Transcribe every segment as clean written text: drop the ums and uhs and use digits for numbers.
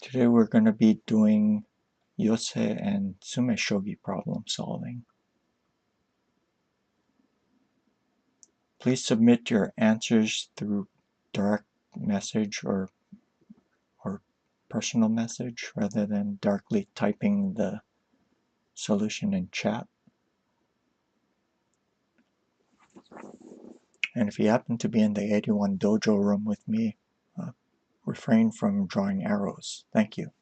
Today we're going to be doing Yose and tsumeshogi problem solving. Please submit your answers through direct message or personal message rather than darkly typing the solution in chat. And if you happen to be in the 81 dojo room with me, refrain from drawing arrows. Thank you.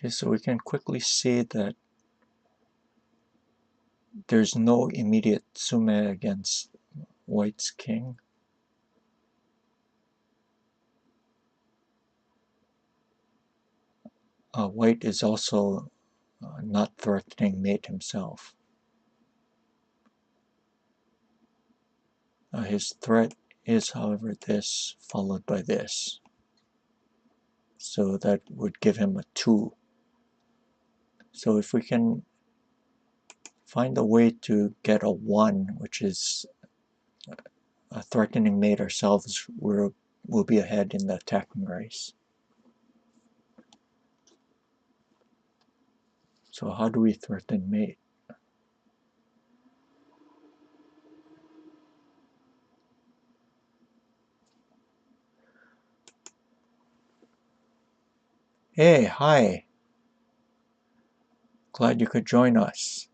Okay, so we can quickly see that there's no immediate tsume against white's king. White is also not threatening mate himself. His threat is, however, this followed by this. So that would give him a 2. So if we can find a way to get a 1, which is a threatening mate ourselves, we'll be ahead in the attacking race. So how do we threaten mate? Hey, hi. Glad you could join us.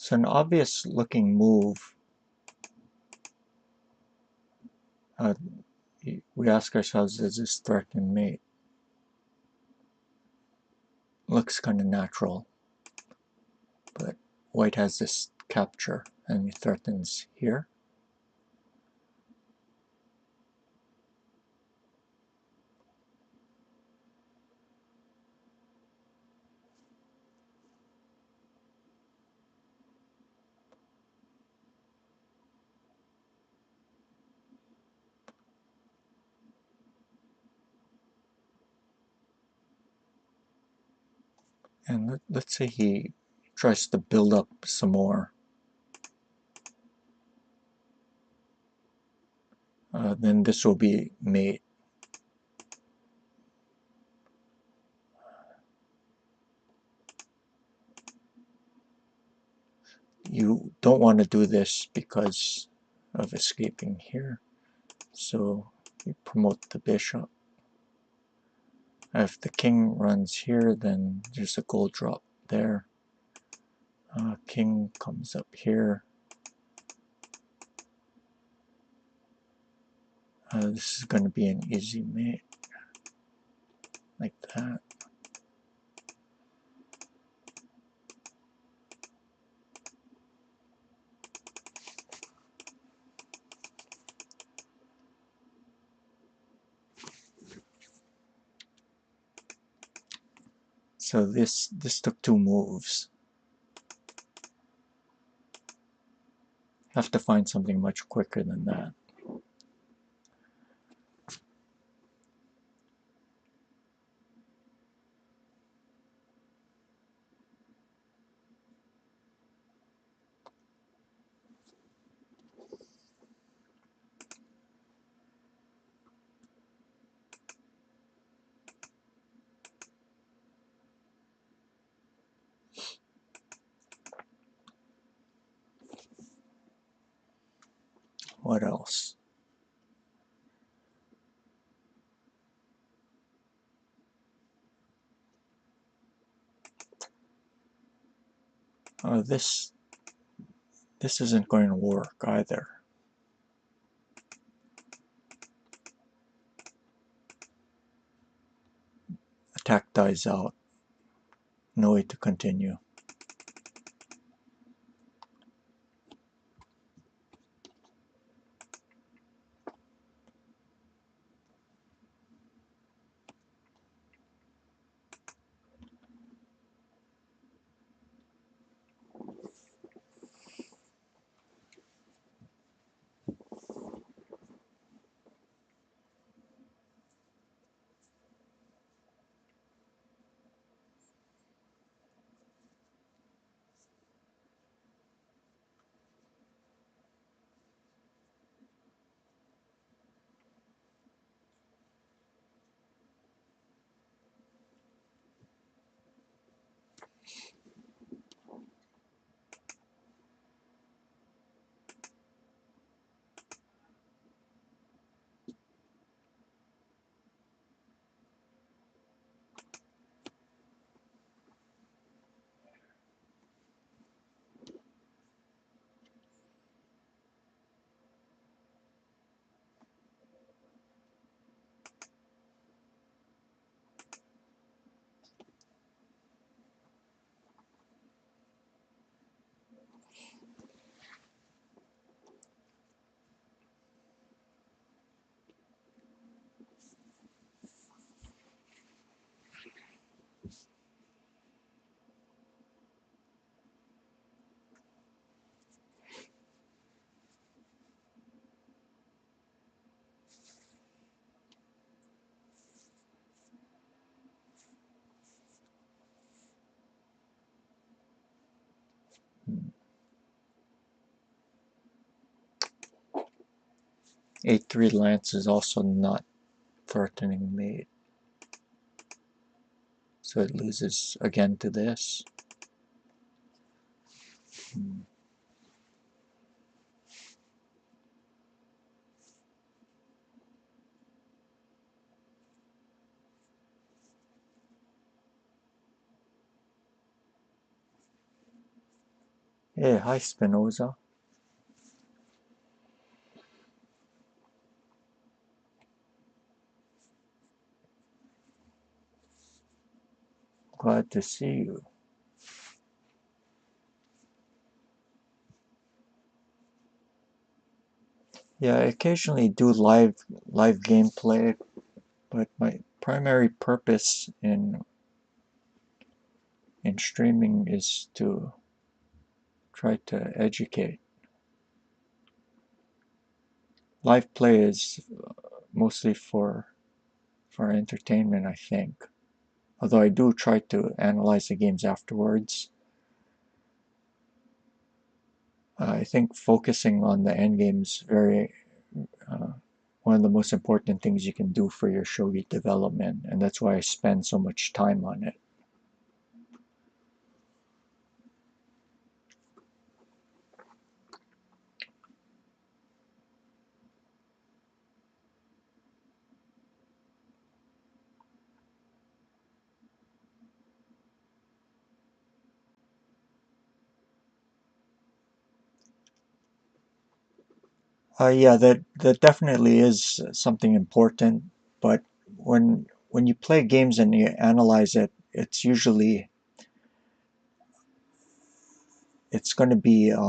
So an obvious looking move, we ask ourselves, is this threatening mate? Looks kind of natural, but white has this capture and he threatens here. And let's say he tries to build up some more. Then this will be mate. You don't want to do this because of escaping here. So you promote the bishop. If the king runs here, then there's a gold drop there. King comes up here. This is going to be an easy mate, like that. So this took 2 moves. Have to find something much quicker than that. What else? This isn't going to work either. Attack dies out. No way to continue. A3 lance is also not threatening mate. So it loses again to this. Hey, hi Spinoza. Glad to see you. Yeah, I occasionally do live gameplay, but my primary purpose in streaming is to try to educate. Live play is mostly for entertainment, I think. although I do try to analyze the games afterwards. I think focusing on the end game is one of the most important things you can do for your shogi development, and that's why I spend so much time on it. Yeah, that definitely is something important, but when you play games and you analyze it, it's going to be a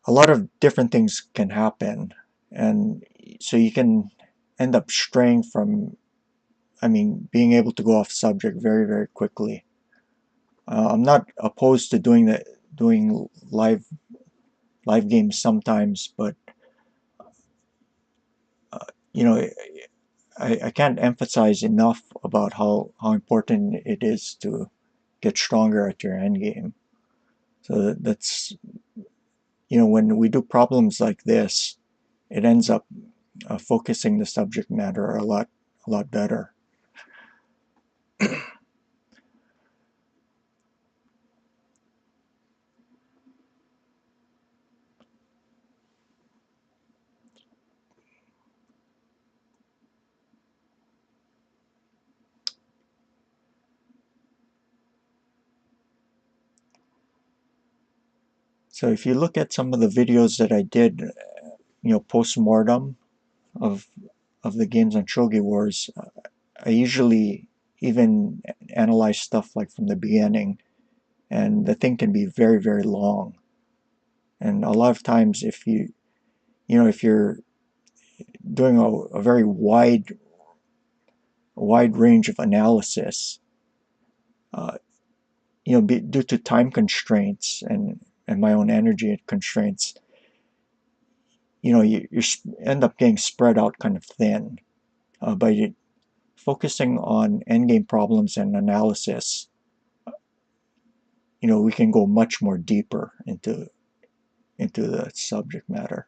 lot of different things can happen, and so you can end up straying from, I mean, being able to go off subject very, very quickly. I'm not opposed to doing live games sometimes, but you know, I can't emphasize enough about how important it is to get stronger at your end game. So that's, when we do problems like this, it ends up focusing the subject matter a lot better. So if you look at some of the videos that I did, post-mortem of the games on Shogi Wars, I usually even analyze stuff like from the beginning, and the thing can be very, very long. And a lot of times, if you're doing a very wide range of analysis, uh, due to time constraints and my own energy constraints, you end up getting spread out kind of thin. By focusing on endgame problems and analysis, we can go much more deeper into the subject matter.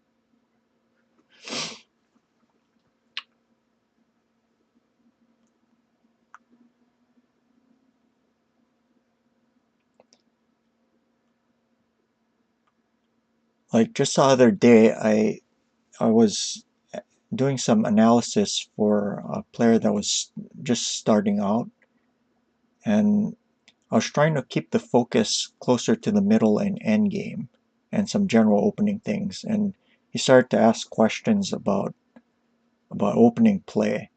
Like just the other day, I was doing some analysis for a player that was just starting out, and I was trying to keep the focus closer to the middle and end game and some general opening things. And he started to ask questions about opening play,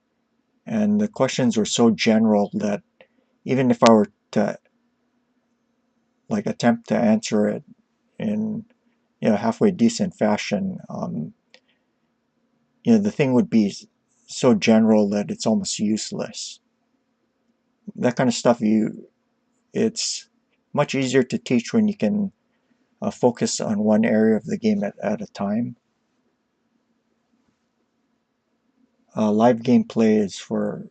and the questions were so general that even if I were to like attempt to answer it in halfway decent fashion, the thing would be so general that it's almost useless. That kind of stuff, it's much easier to teach when you can focus on one area of the game at a time. Live gameplay is for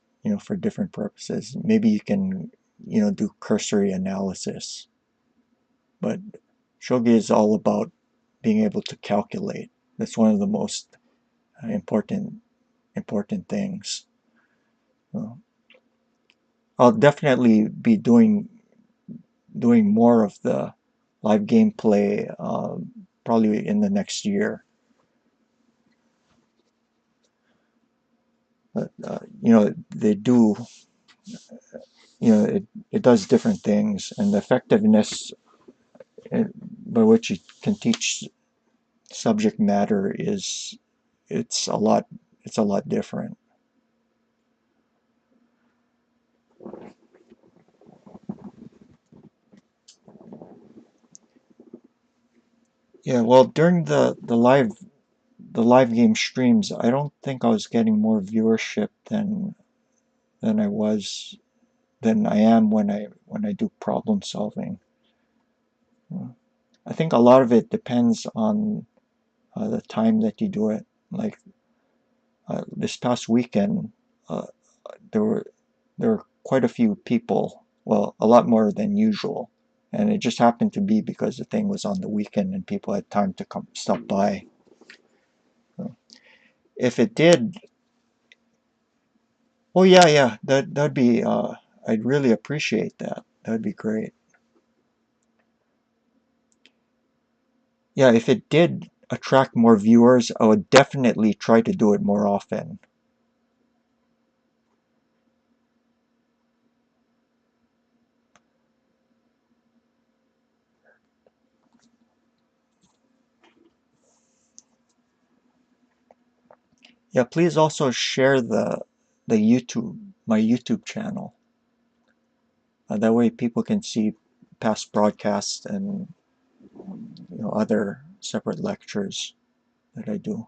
different purposes. Maybe you can do cursory analysis, but shogi is all about being able to calculate. That's one of the most important things. Uh, I'll definitely be doing more of the live gameplay probably in the next year. But they do, it does different things, and the effectiveness by which you can teach subject matter it's a lot it's a lot different. Yeah, well, during the live game streams, I don't think I was getting more viewership than I was than I am when I do problem solving. I think a lot of it depends on the time that you do it. Like this past weekend, there were quite a few people, well, a lot more than usual, and it just happened to be because the thing was on the weekend and people had time to come stop by. So if it did, oh yeah, yeah, that'd be I'd really appreciate that. That'd be great. Yeah, if it did attract more viewers, I would definitely try to do it more often. Yeah, please also share the my YouTube channel. That way people can see past broadcasts and other separate lectures that I do.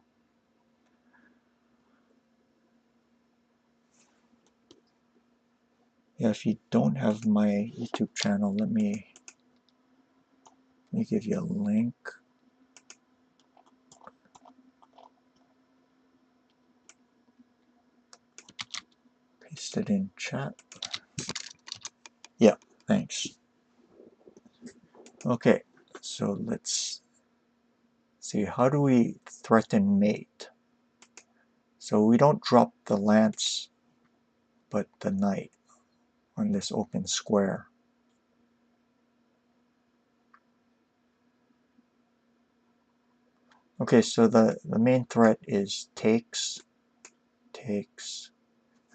Yeah, if you don't have my YouTube channel, let me give you a link. Paste it in chat. Yeah, thanks. Okay, so let's see, how do we threaten mate? So we don't drop the lance, but the knight on this open square. Okay, so the main threat is takes,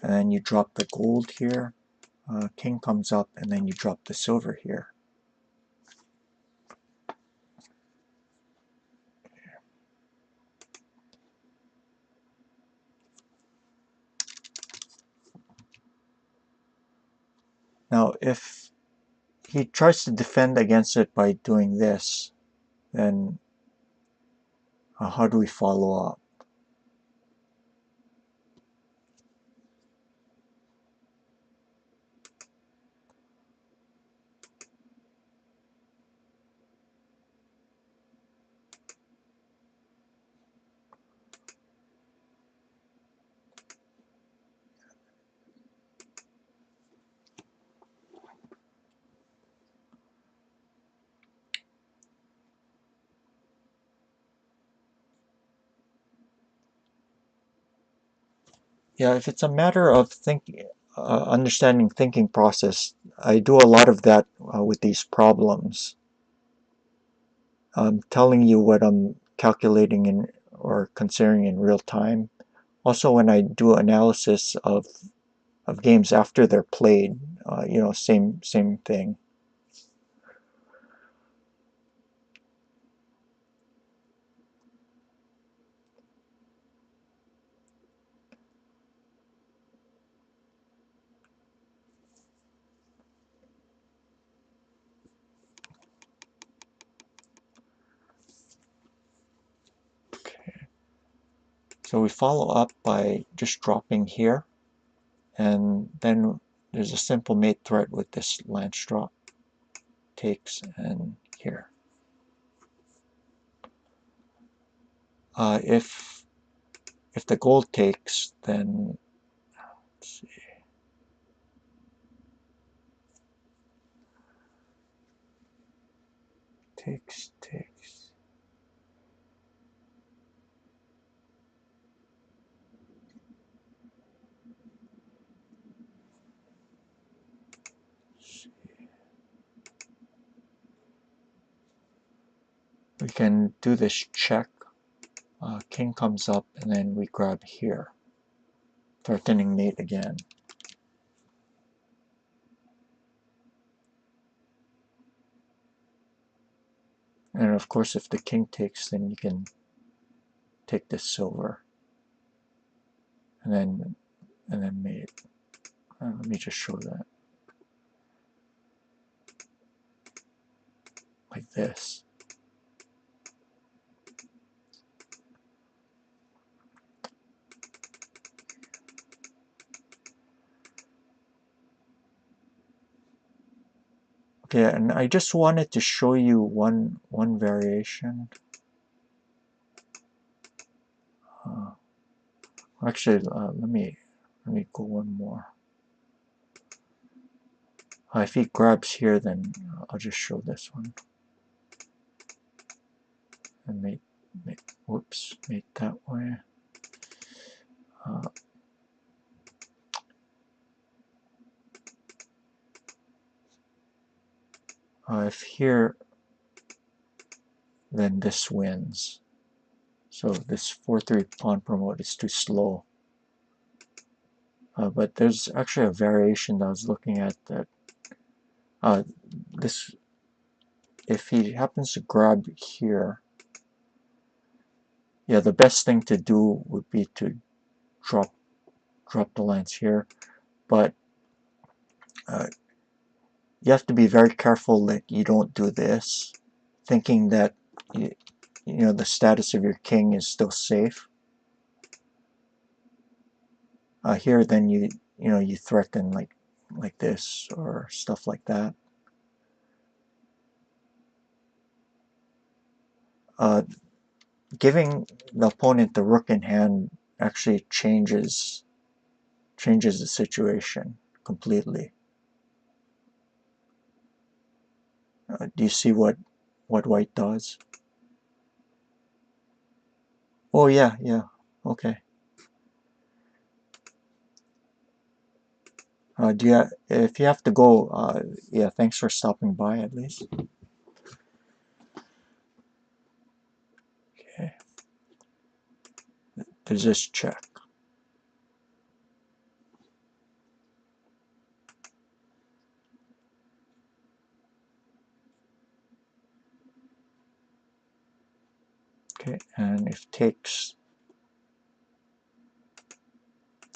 and then you drop the gold here. King comes up, and then you drop the silver here. Now, if he tries to defend against it by doing this, then how do we follow up? Yeah, if it's a matter of understanding thinking process, I do a lot of that with these problems. I'm telling you what I'm calculating in or considering in real time. Also, when I do analysis of games after they're played, same thing. Okay. So we follow up by just dropping here, and then there's a simple mate threat with this lance drop, takes, and here. If the gold takes, then let's see. Takes. We can do this check. King comes up, and then we grab here, threatening mate again. And of course, if the king takes, then you can take this silver, and then mate. Let me just show that like this. Okay, and I just wanted to show you one variation. Actually, let me Let me go one more. If he grabs here, then I'll just show this one. And mate that way. If here, then this wins. So this 4-3 pawn promote is too slow. But there's actually a variation that I was looking at that this, if he happens to grab here, yeah, the best thing to do would be to drop the lines here, but you have to be very careful that you don't do this, thinking that you know the status of your king is still safe. Here, then you threaten like this or stuff like that. Giving the opponent the rook in hand actually changes the situation completely. Do you see what white does? Oh yeah, okay. If you have to go, yeah, thanks for stopping by at least. Okay. There's this check. Okay, and if takes,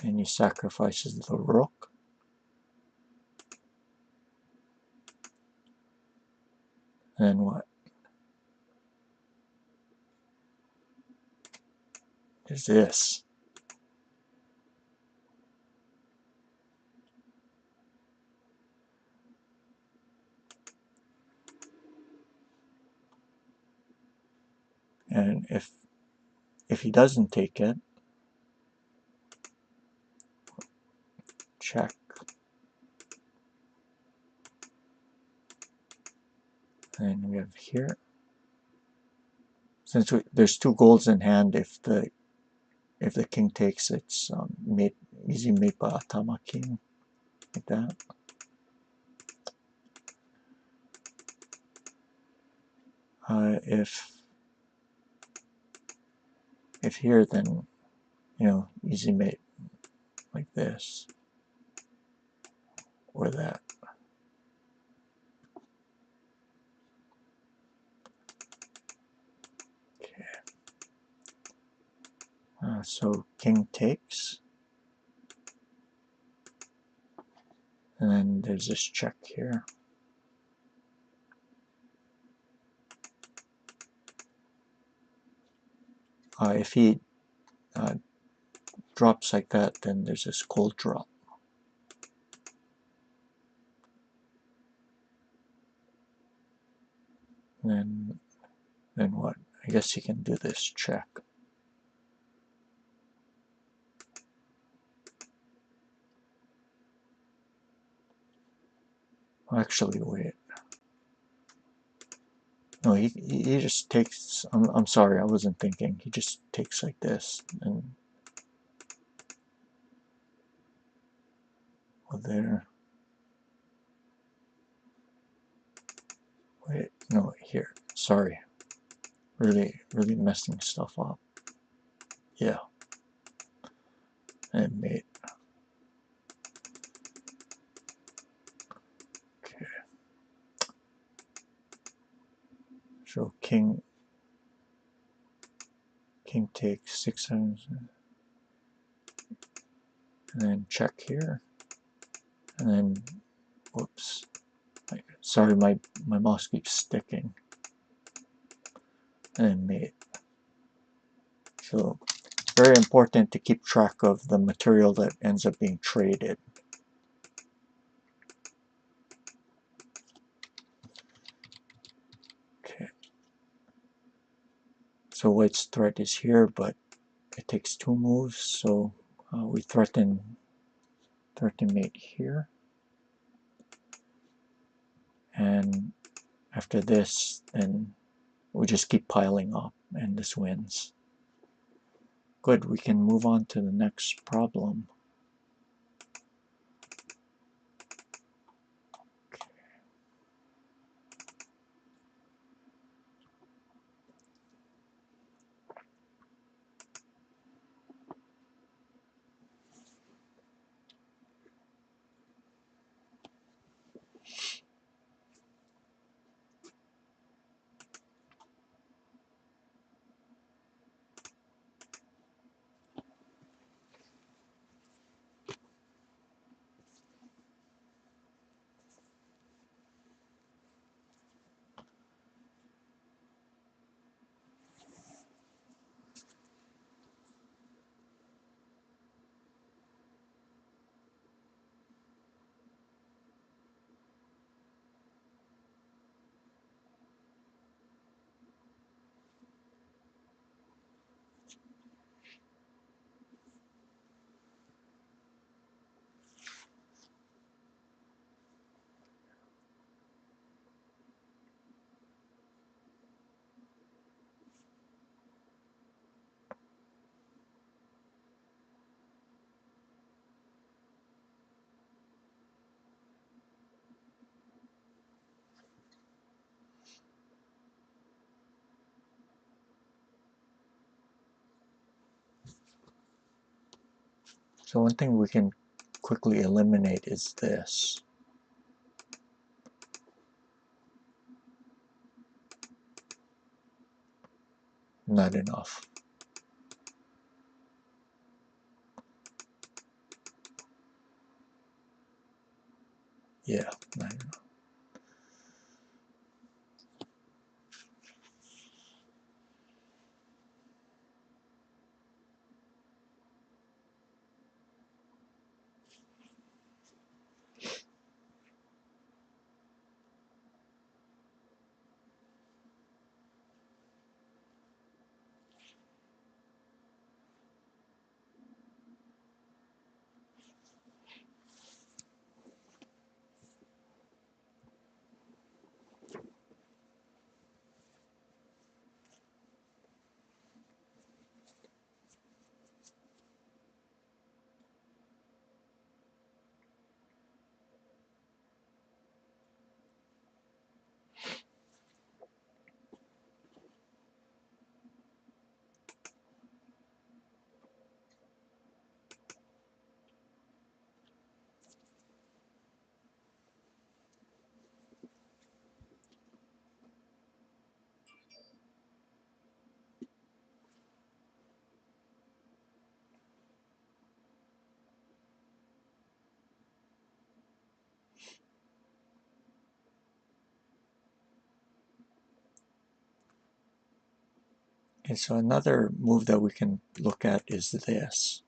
then he sacrifices the rook. Then what? Is this? And if he doesn't take it, check. And we have here. Since there's two golds in hand, if the king takes, it's easy made by Atama king, like that. If here, then easy mate like this or that. Okay. So king takes, and then there's this check here. If he drops like that, then there's this cold drop. Then what? I guess he can do this check. Actually, wait. No, he just takes. I'm sorry, I wasn't thinking. He just takes like this and there. Wait, no, here. Sorry. Really messing stuff up. Yeah. And mate. Okay. So king takes 6 times, and then check here, and then whoops. Sorry, my mouse keeps sticking. And then mate. So very important to keep track of the material that ends up being traded. Okay. So white's threat is here, but it takes 2 moves, so we threaten threat to mate here. And after this, then we just keep piling up, and this wins. Good, we can move on to the next problem. So one thing we can quickly eliminate is this. Not enough. Yeah, not enough. And so another move that we can look at is this.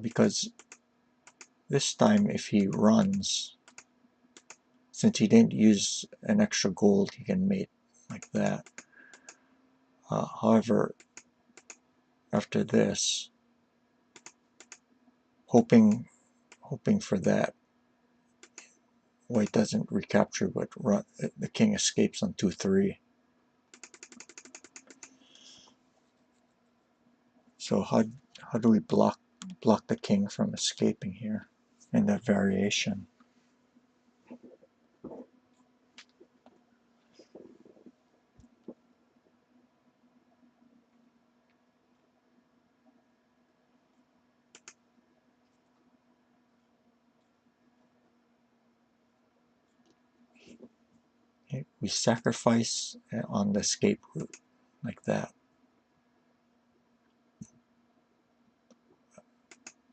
Because this time if he runs, since he didn't use an extra gold, he can mate like that. However, after this, hoping for that, white doesn't recapture, but the king escapes on 2-3. So how do we block the king from escaping here in that variation? We sacrifice on the escape route like that.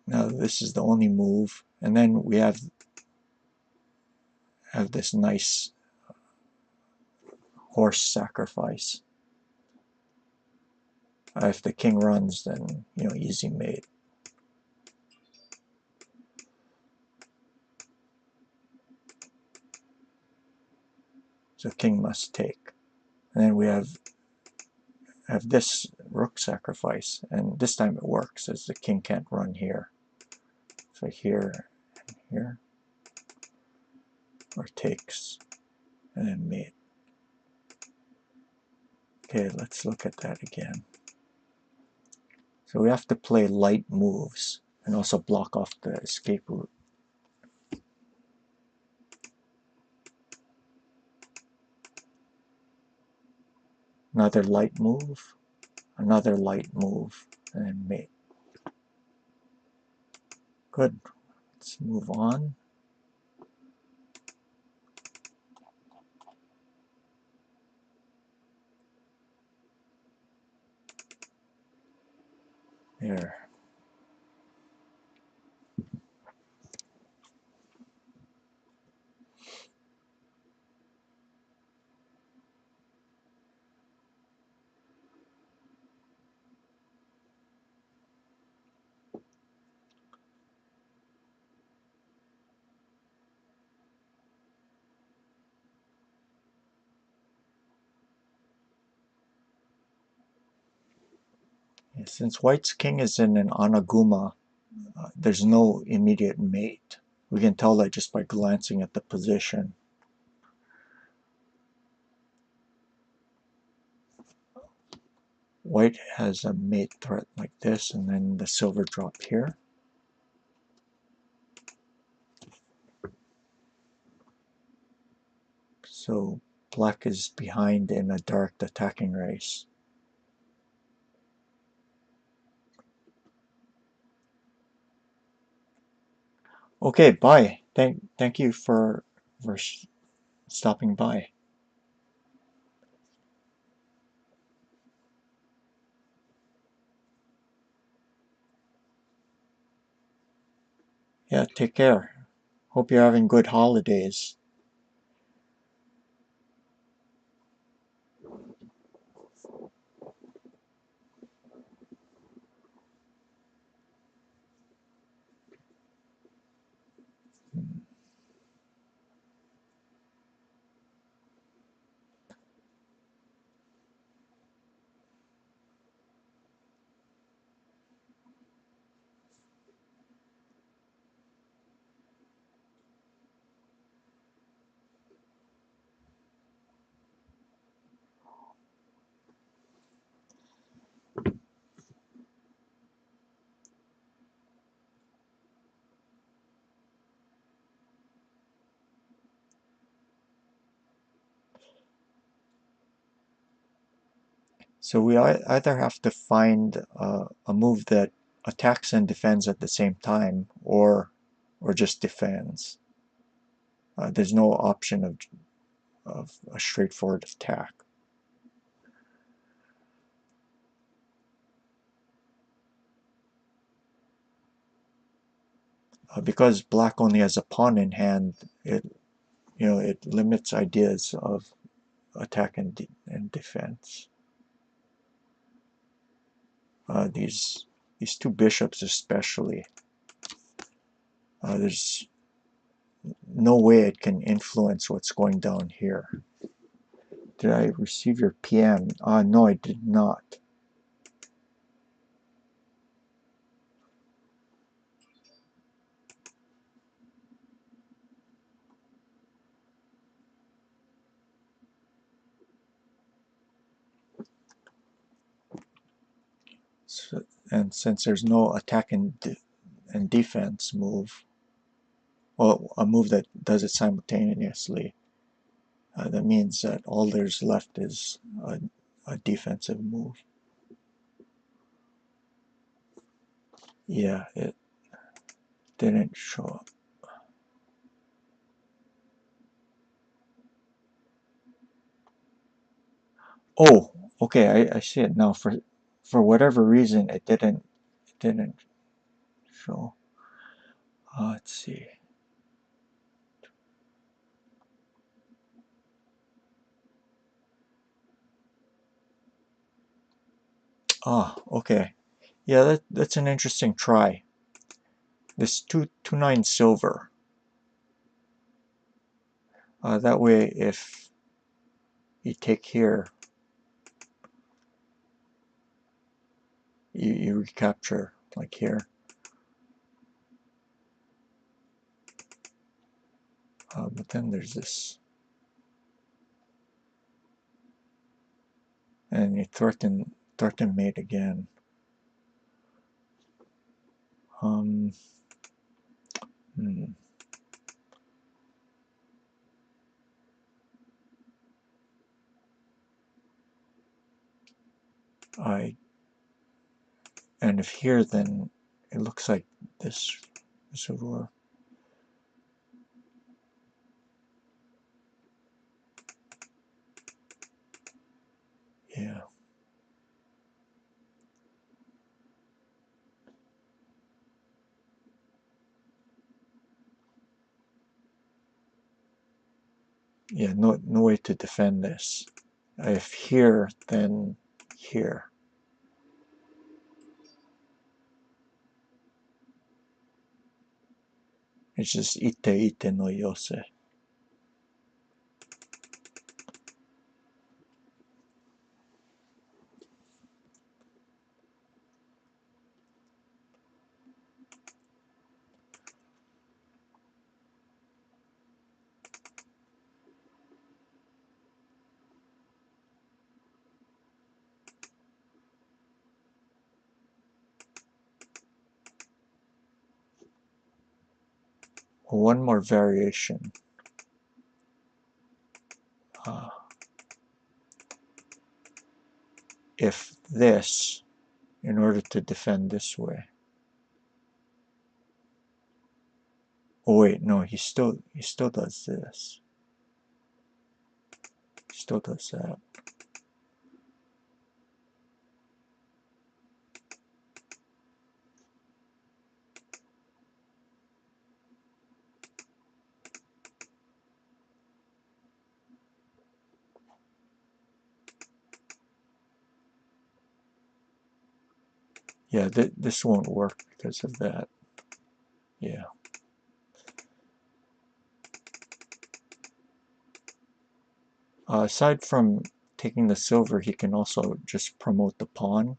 Now this is the only move, and then we have this nice horse sacrifice. If the king runs, then easy mate. So king must take, and then we have this rook sacrifice, and this time it works as the king can't run here. So here and here, or takes and then mate. Okay, let's look at that again. So we have to play light moves and also block off the escape route. Another light move, another light move, and then mate. Good. Let's move on. There. Since White's king is in an Anaguma, there's no immediate mate. We can tell that just by glancing at the position. White has a mate threat like this, and then the silver drop here. So black is behind in a direct attacking race. Okay, bye. Thank you for stopping by. Yeah, take care. Hope you're having good holidays. So we either have to find a move that attacks and defends at the same time, or just defends. There's no option of a straightforward attack. Because black only has a pawn in hand, it limits ideas of attack and defense. These two bishops especially, there's no way it can influence what's going down here. Did I receive your PM? No, I did not. So, and since there's no attack and defense move, well, a move that does it simultaneously, that means that all there's left is a defensive move. Yeah, it didn't show up. Oh, okay, I see it now. For whatever reason, it didn't show. Let's see. Okay. Yeah, that's an interesting try. This 2-9 silver. That way, if you take here, you recapture like here. But then there's this, and you threaten mate again. Hmm. And if here, then it looks like this would work. Yeah. Yeah, no way to defend this. If here, then here. It's just ite no Yose. One more variation. If this, in order to defend this way. Oh wait, no, he still does this. He still does that. Yeah, this won't work because of that. Yeah. Aside from taking the silver, he can also just promote the pawn.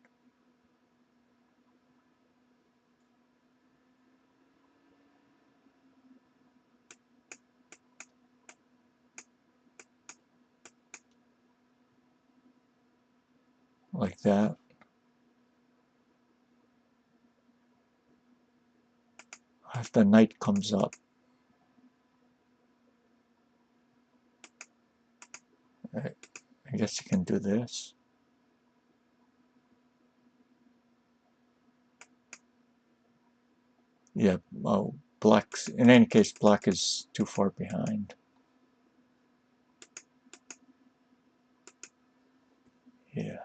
Like that. If the knight comes up. I guess you can do this. Yeah, black's, in any case, black is too far behind. Yeah.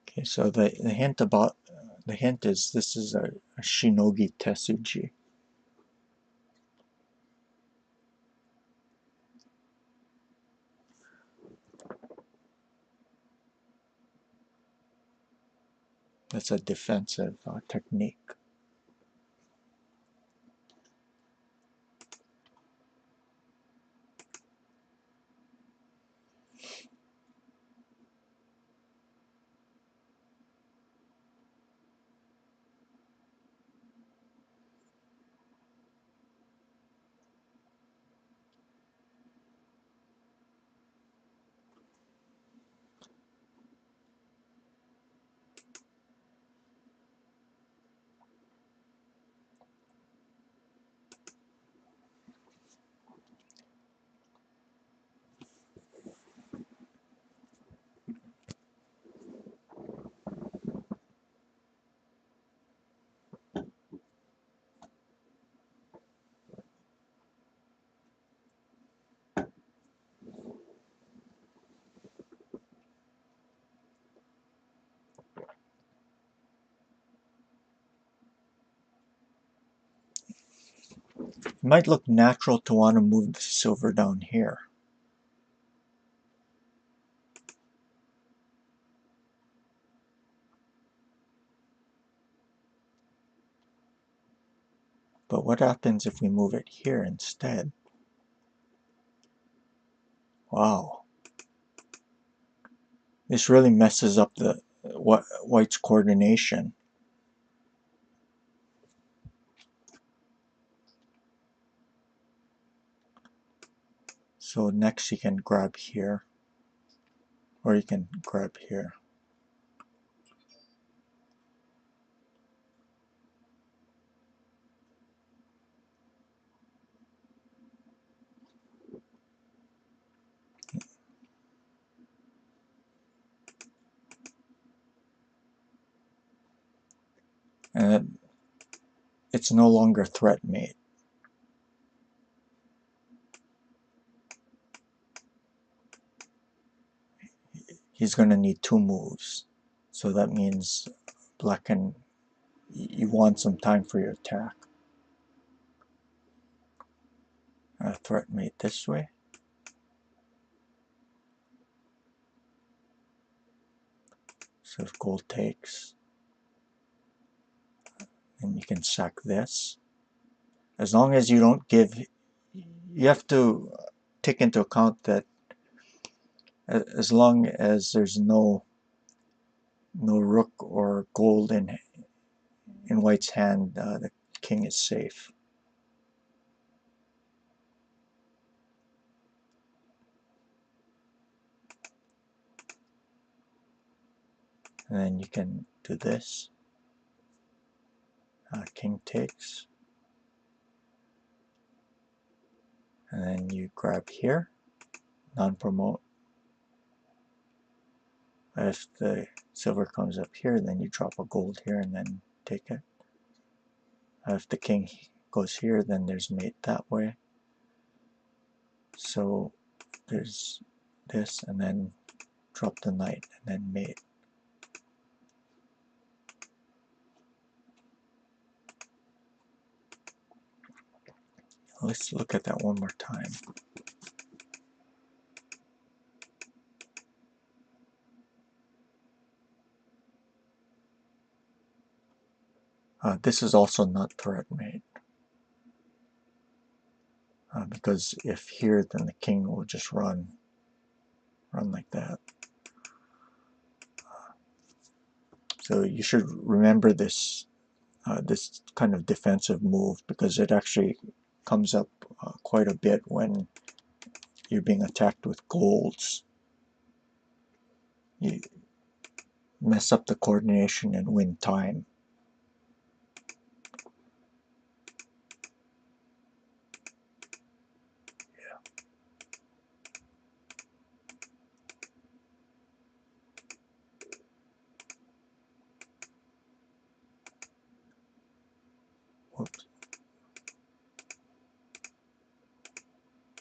Okay, so the hint about the hint is this is a shinogi tetsuji. That's a defensive technique. It might look natural to want to move the silver down here. But what happens if we move it here instead? Wow. This really messes up the white's coordination. So next you can grab here, or you can grab here. And it's no longer threat mate. He's going to need 2 moves. So that means black can, you want some time for your attack. Threat mate this way. So if gold takes, then you can sack this. As long as you don't give, you have to take into account that as long as there's no rook or gold in white's hand, the king is safe. And then you can do this. King takes. And then you grab here, non-promote. If the silver comes up here, then you drop a gold here and then take it. If the king goes here, then there's mate that way. So there's this, and then drop the knight, and then mate. Let's look at that one more time. This is also not threat mate. Because if here, then the king will just run like that. So you should remember this this kind of defensive move, because it actually comes up quite a bit when you're being attacked with golds. You mess up the coordination and win time. Whoops.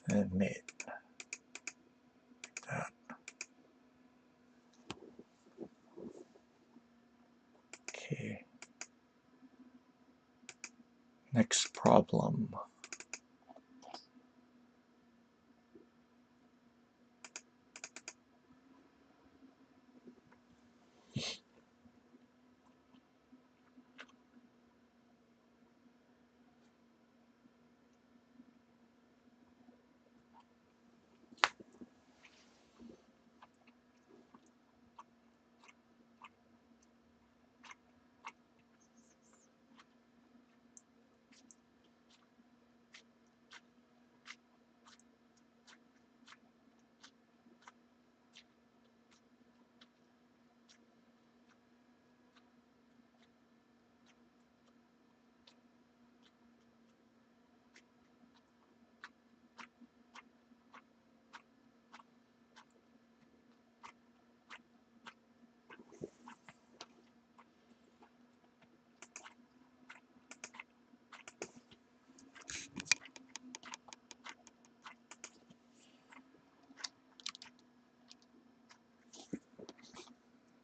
And mate. That. Okay. Next problem.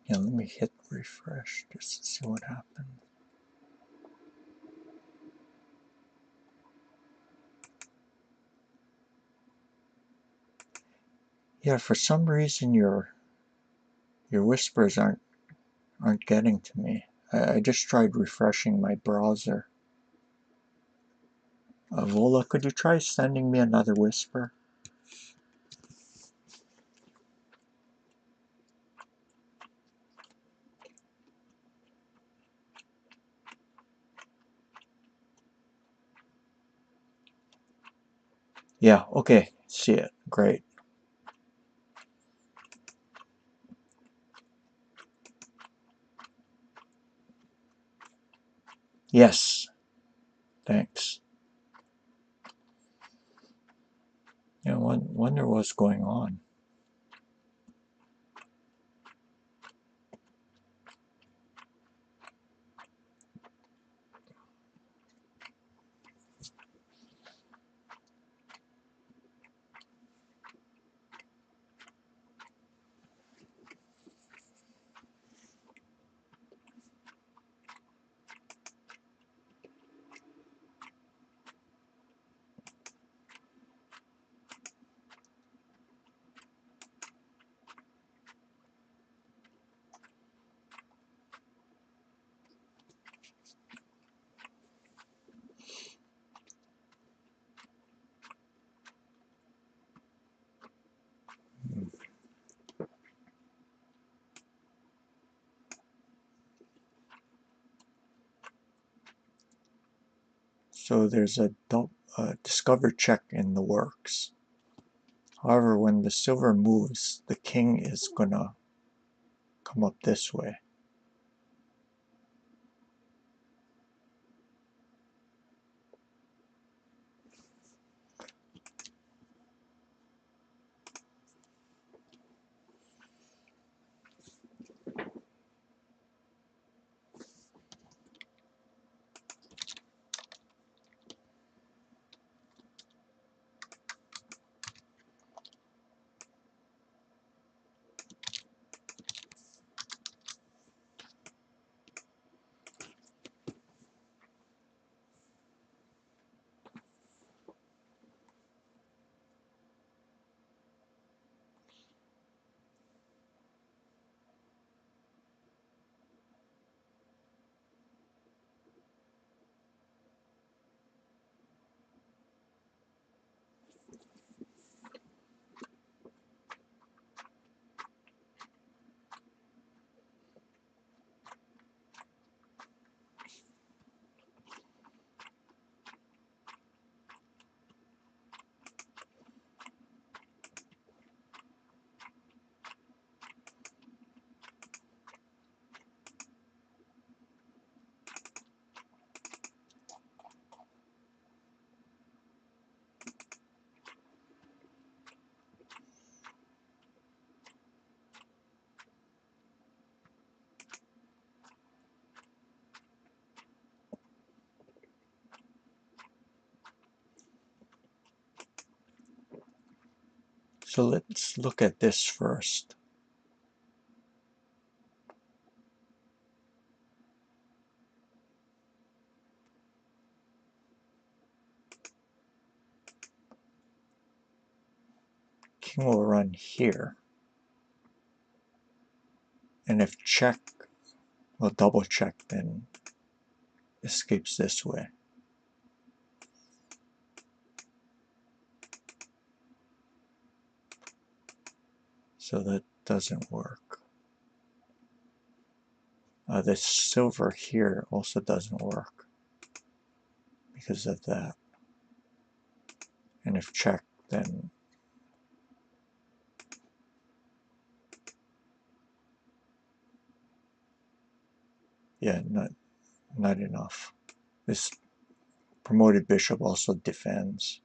Yeah, let me hit refresh just to see what happened. Yeah, for some reason your whispers aren't getting to me. I just tried refreshing my browser. Vola, could you try sending me another whisper? Yeah, okay, see it. Great. Yes, thanks. Yeah, wonder what's going on. So there's a discover check in the works. However, when the silver moves, the king is gonna come up this way. So let's look at this first. King will run here. And if check, well, double check, then escapes this way. So that doesn't work. The silver here also doesn't work because of that. And if check, then yeah, not enough. This promoted bishop also defends.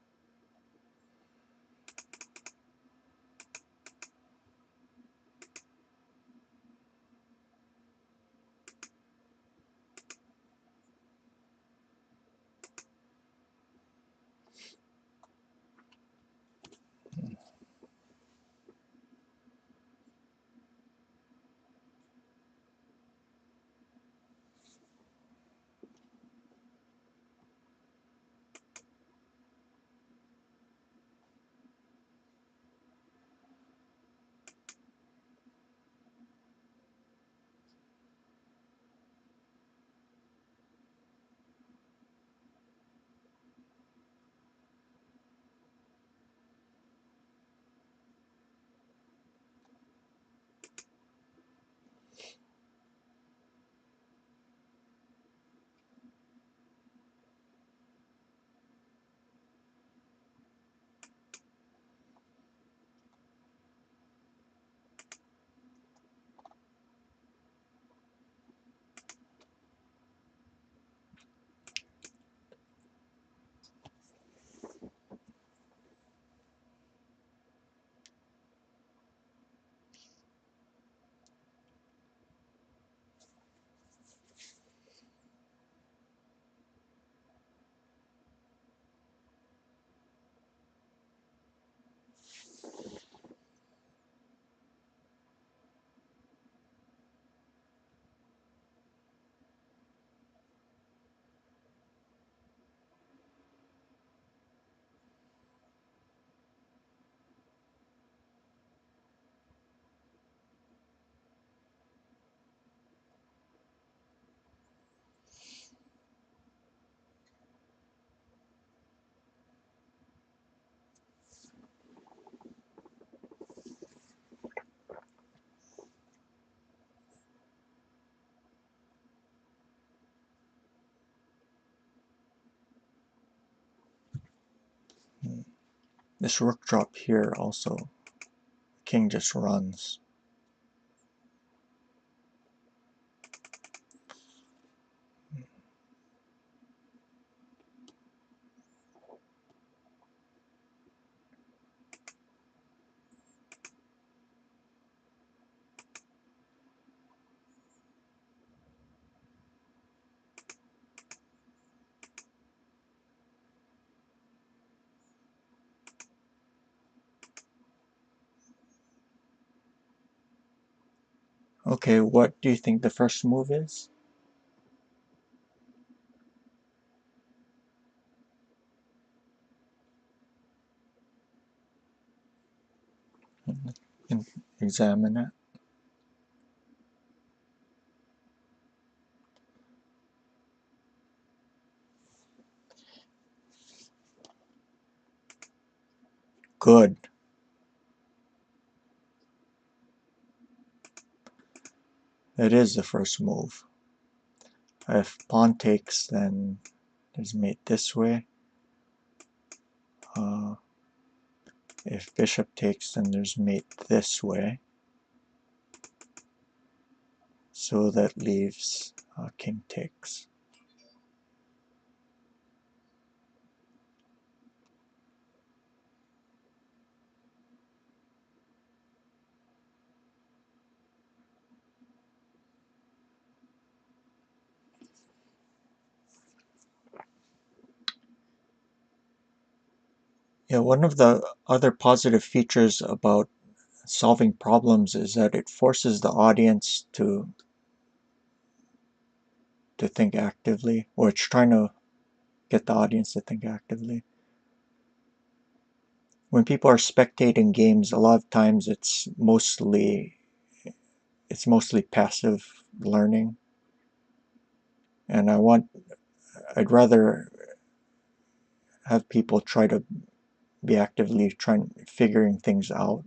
This rook drop here also, king just runs. Okay, what do you think the first move is? Examine it. Good. It is the first move. If pawn takes, then there's mate this way. If bishop takes, then there's mate this way. So that leaves king takes. Yeah, one of the other positive features about solving problems is that it forces the audience to think actively, or it's trying to get the audience to think actively. When people are spectating games, a lot of times it's mostly passive learning, and I'd rather have people try to be actively figuring things out.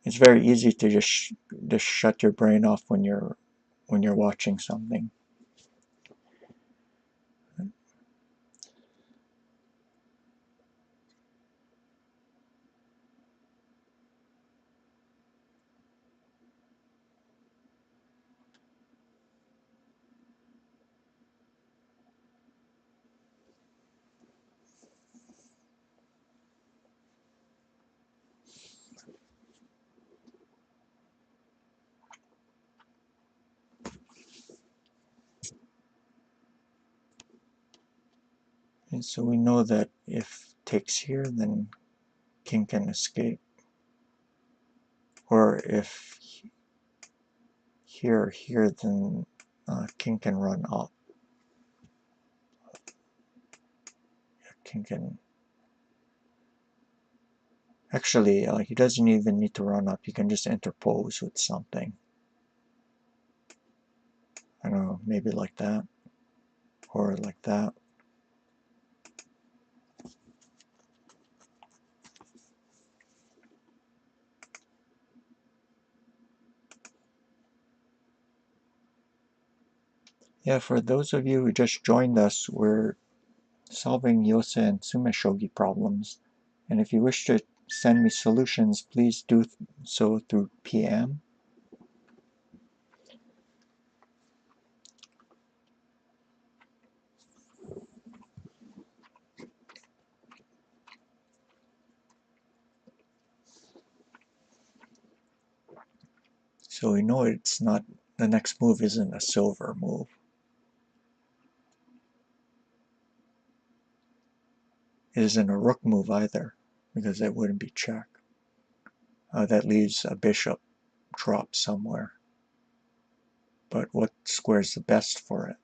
It's very easy to just shut your brain off when you're watching something. And so we know that if takes here, then king can escape. Or if here, then king can run up. King can... Actually, he doesn't even need to run up. He can just interpose with something. I don't know, maybe like that. Or like that. Yeah, for those of you who just joined us, we're solving Yose and tsumeshogi problems. And if you wish to send me solutions, please do so through PM. So we know it's not, the next move isn't a silver move. It isn't a rook move either, because that wouldn't be check. That leaves a bishop drop somewhere. But what square's the best for it?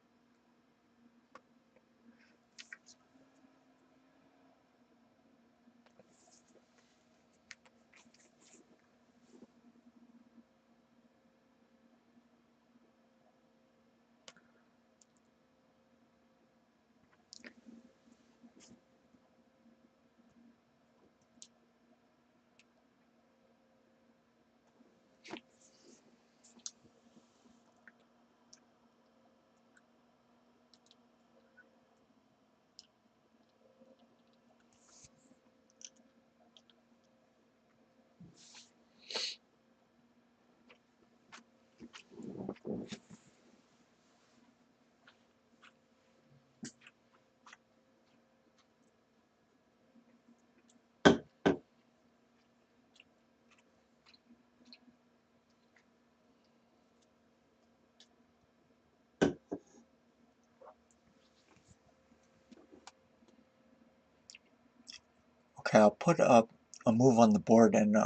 Okay, I'll put up a move on the board and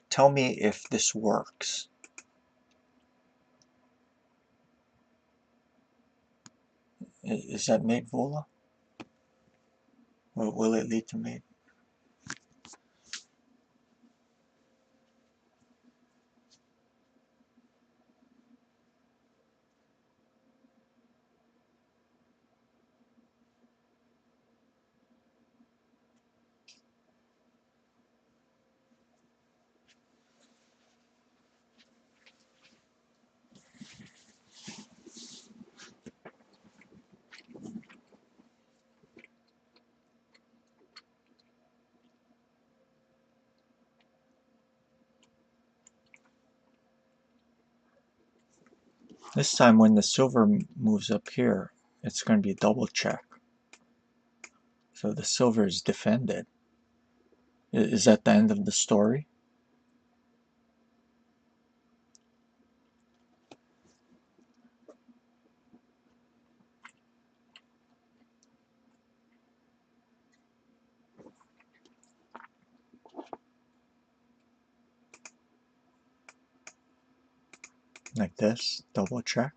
tell me if this works. Is that mate vola? Or will it lead to mate? This time when the silver moves up here, it's going to be a double check. So the silver is defended. Is that the end of the story? Like this, double check.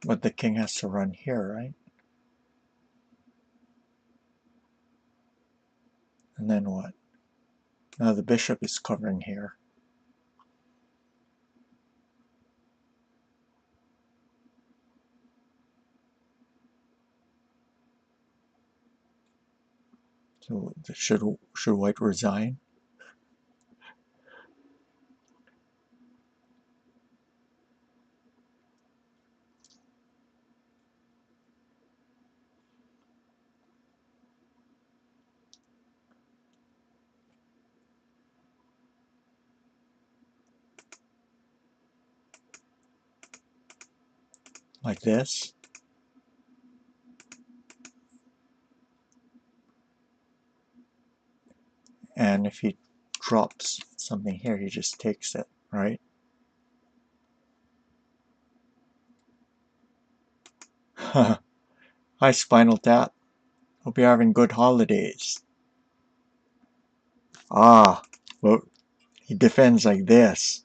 But the king has to run here, right? And then what? Now the bishop is covering here. So should white resign? Like this? And if he drops something here, he just takes it, right? Hi, Spinal Tap. Hope you're having good holidays. Ah, well, he defends like this.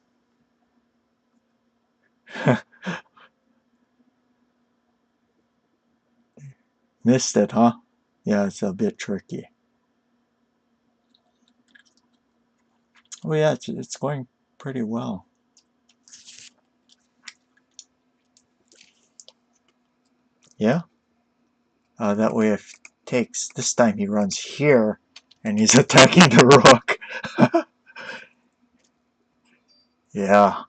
Missed it, huh? Yeah, it's a bit tricky. Oh yeah, it's going pretty well. Yeah? That way if takes, this time he runs here, and he's attacking the rook. Yeah.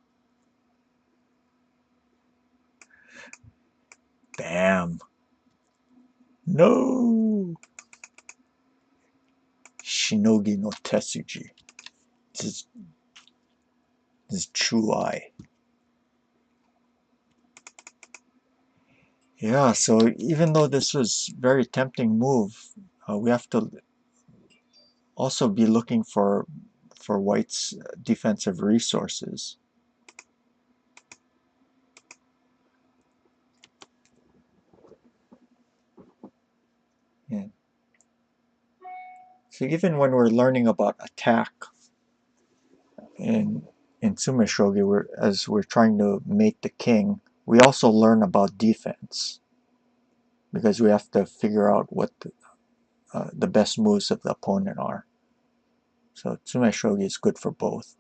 Bam. No! Shinogi no Tetsuji. This is true eye. Yeah, so even though this was very tempting move, we have to also be looking for white's defensive resources. Yeah. So even when we're learning about attack in tsumeshogi, as we're trying to mate the king, we also learn about defense because we have to figure out what the best moves of the opponent are. So tsumeshogi is good for both.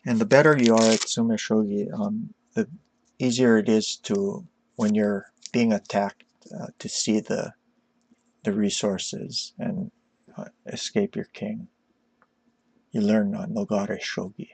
And the better you are at tsumeshogi, the easier it is to, when you're being attacked, to see the resources and escape your king. You learn Nogare Shogi.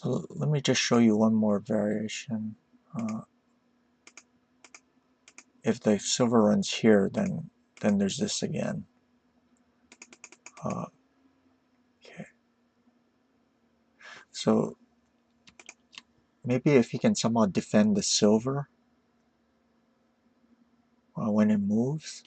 So let me just show you one more variation. If the silver runs here, then there's this again. Okay. So maybe if he can somehow defend the silver when it moves.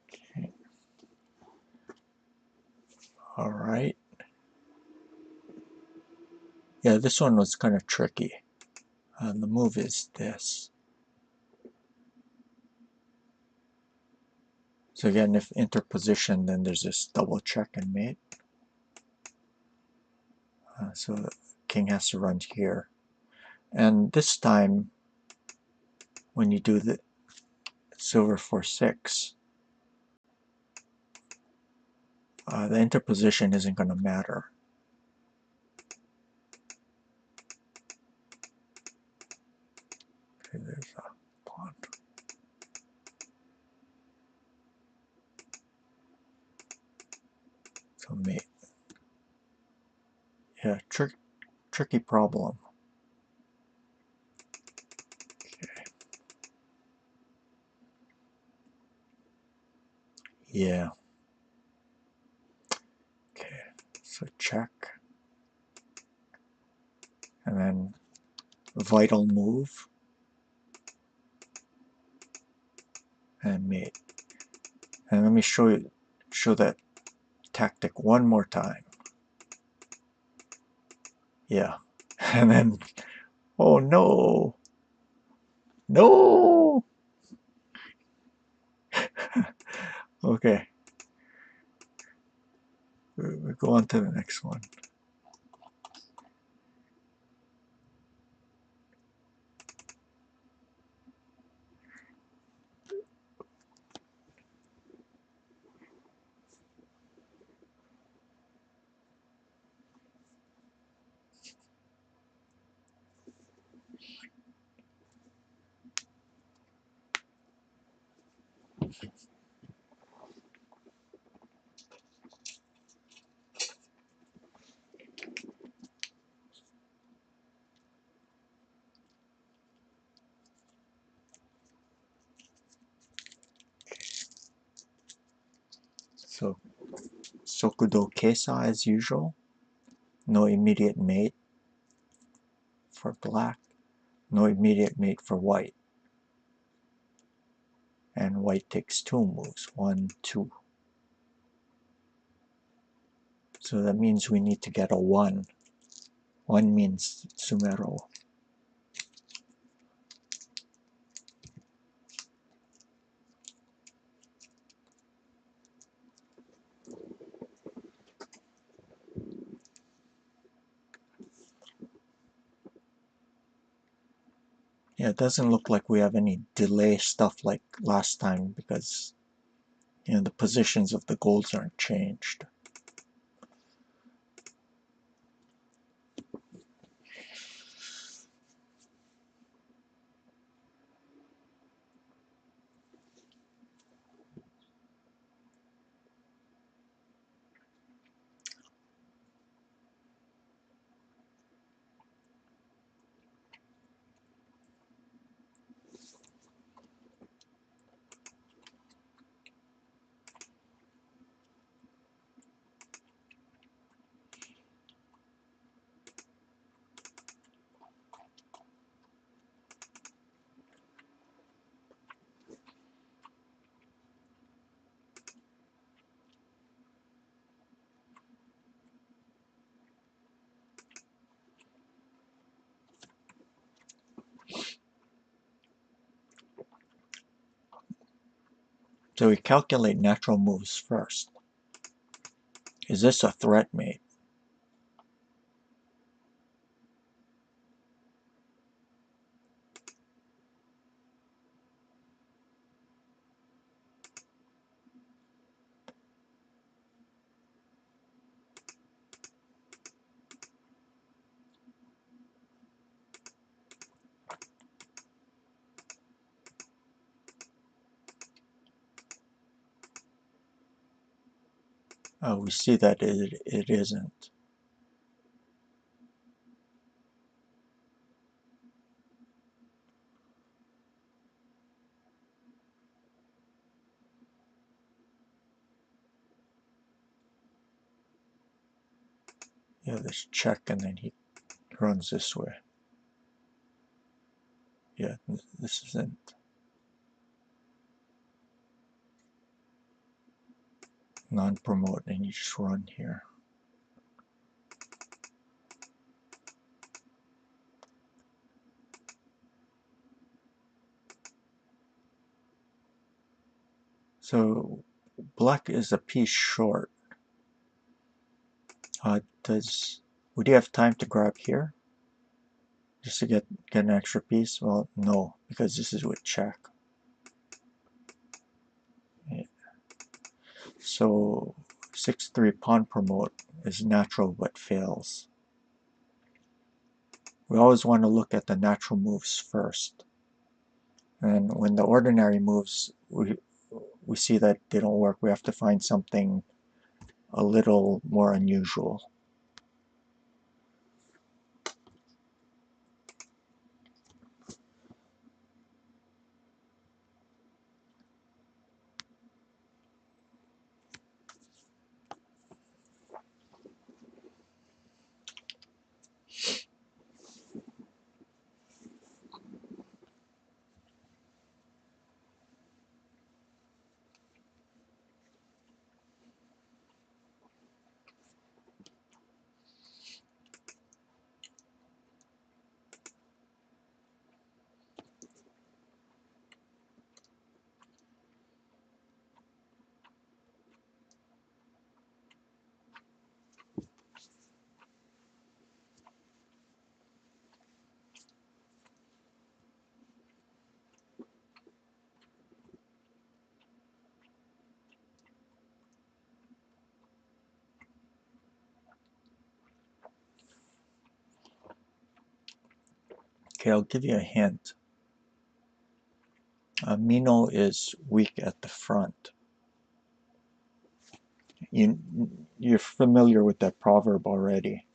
Okay. All right. Yeah, this one was kind of tricky. The move is this. So again, if interposition, then there's this double check and mate. So the king has to run here. And this time, when you do the silver for 6, the interposition isn't going to matter. Okay, there's a pawn. So mate. Yeah, tricky problem. Okay. Yeah. Okay, so check. And then vital move. And mate. And let me show that tactic one more time. Yeah. And then, oh no! No! Okay. We'll go on to the next one. So, Sokudo Keisa as usual. No immediate mate for black. No immediate mate for white. And white takes 2 moves. 1, 2. So that means we need to get a 1. 1 means tsumero. Yeah, it doesn't look like we have any delay stuff like last time because the positions of the golds aren't changed. So we calculate natural moves first. Is this a threat mate? we see that it isn't. Yeah, this check and then he runs this way. Yeah, this isn't non-promote and you just run here. So black is a piece short. Would you have time to grab here? Just to get an extra piece? Well, no, because this is with check. Yeah. So 6-3 pawn promote is natural but fails. We always want to look at the natural moves first. And when the ordinary moves, we see that they don't work. We have to find something a little more unusual. Okay, I'll give you a hint. Mino is weak at the front. You're familiar with that proverb already.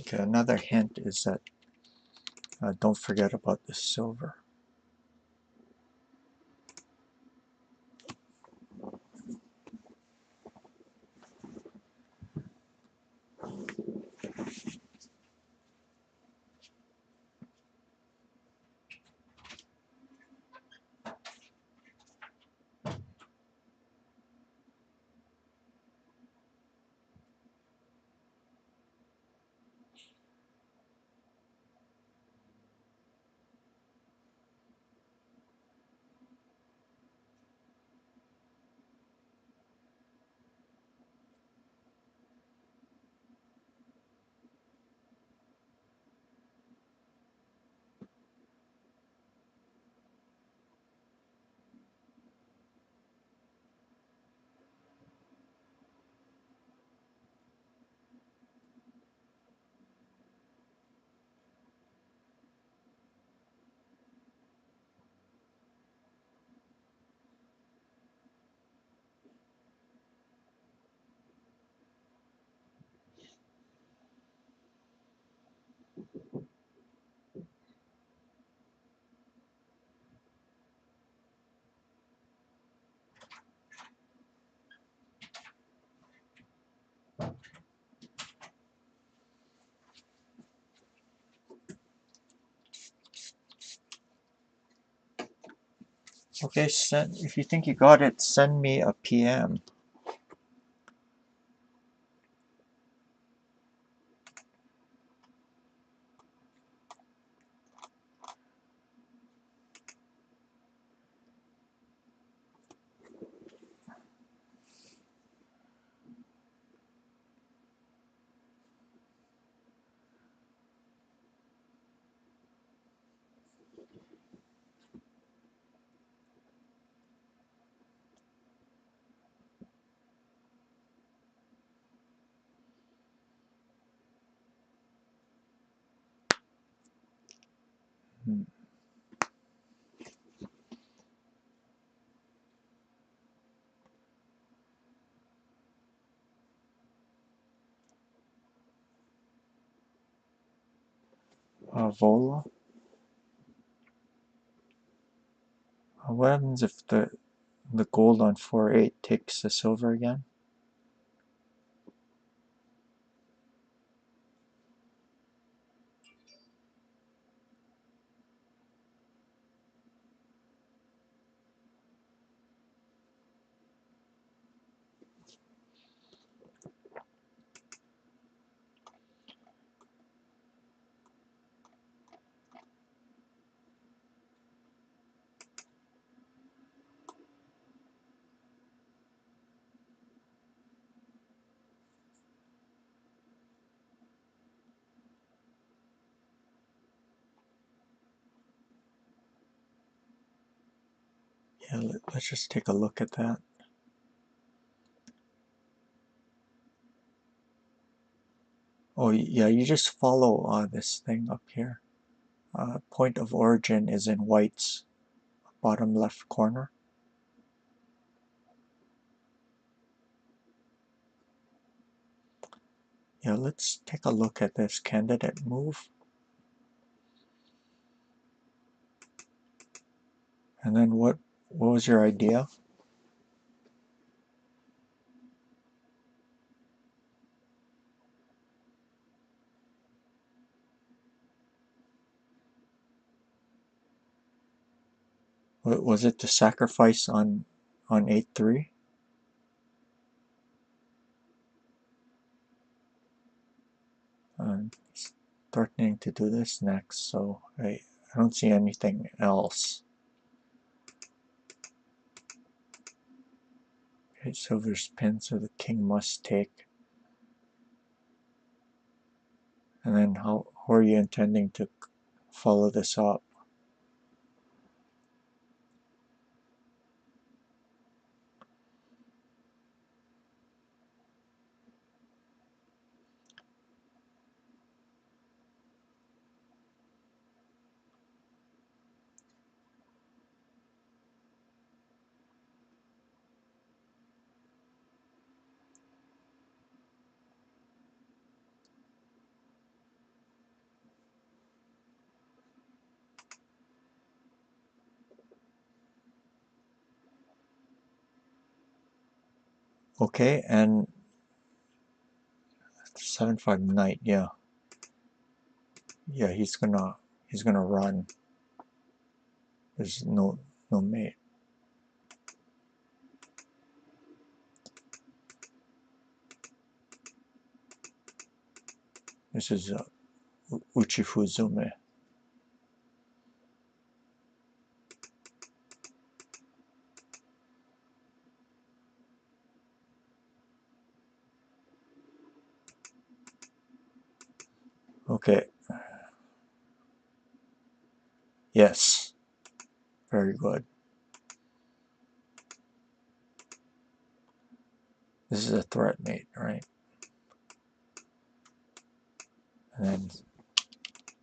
Okay, another hint is that don't forget about the silver. Okay, if you think you got it, send me a PM. Hmm. Vola. What happens if the gold on 4-8 takes the silver again? Yeah, let's just take a look at that. Oh yeah, you just follow this thing up here. Point of origin is in white's bottom left corner. Yeah, let's take a look at this candidate move. And then what was your idea? Was it to sacrifice on 8-3? Threatening to do this next, so I don't see anything else. Okay, silver's pinned, so the king must take. And then how are you intending to follow this up? Okay, and 7-5 knight, yeah. Yeah, he's gonna run. There's no mate. This is Uchifuzume. Okay. Yes. Very good. This is a threat mate, right? And then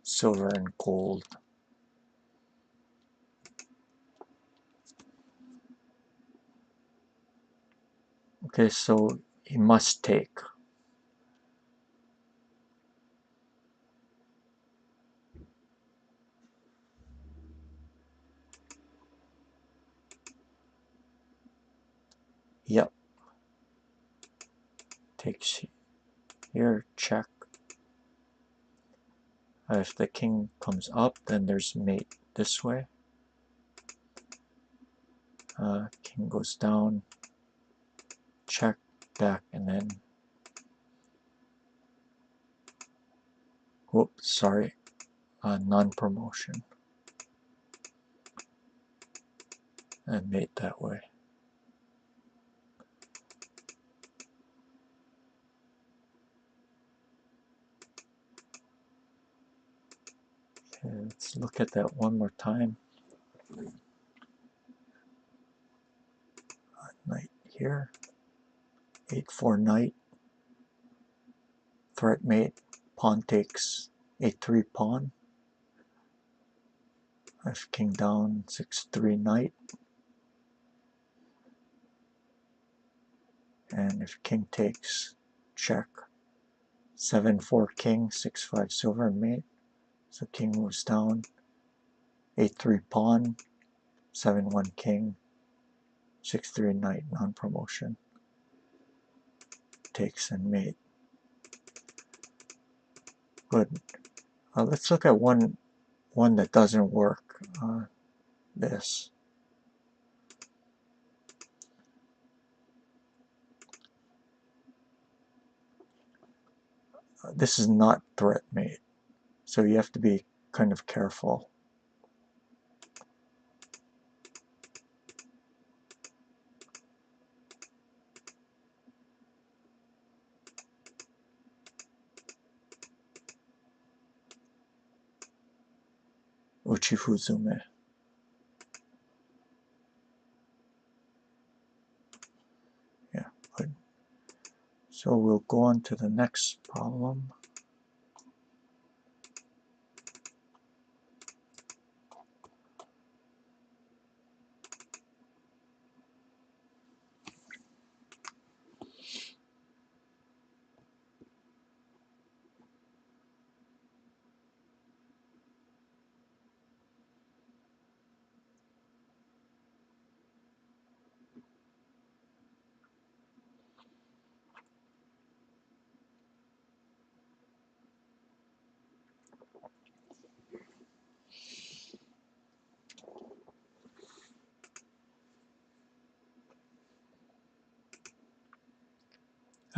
silver and gold. Okay, so he must take. Yep. Takes here, check. If the king comes up, then there's mate this way. King goes down, check, back, and then, whoops, sorry, non-promotion, and mate that way. Okay, let's look at that one more time. Knight here, 8-4 knight, threat mate, pawn takes 8-3 pawn. If king down, 6-3 knight. And if king takes, check, 7-4 king, 6-5 silver mate. So king moves down, 8-3 pawn, 7-1 king, 6-3 knight, non-promotion. Takes and mate. Good. Let's look at one that doesn't work. This. This is not threat mate, so you have to be kind of careful. Uchifuzume. Yeah, good. So we'll go on to the next problem.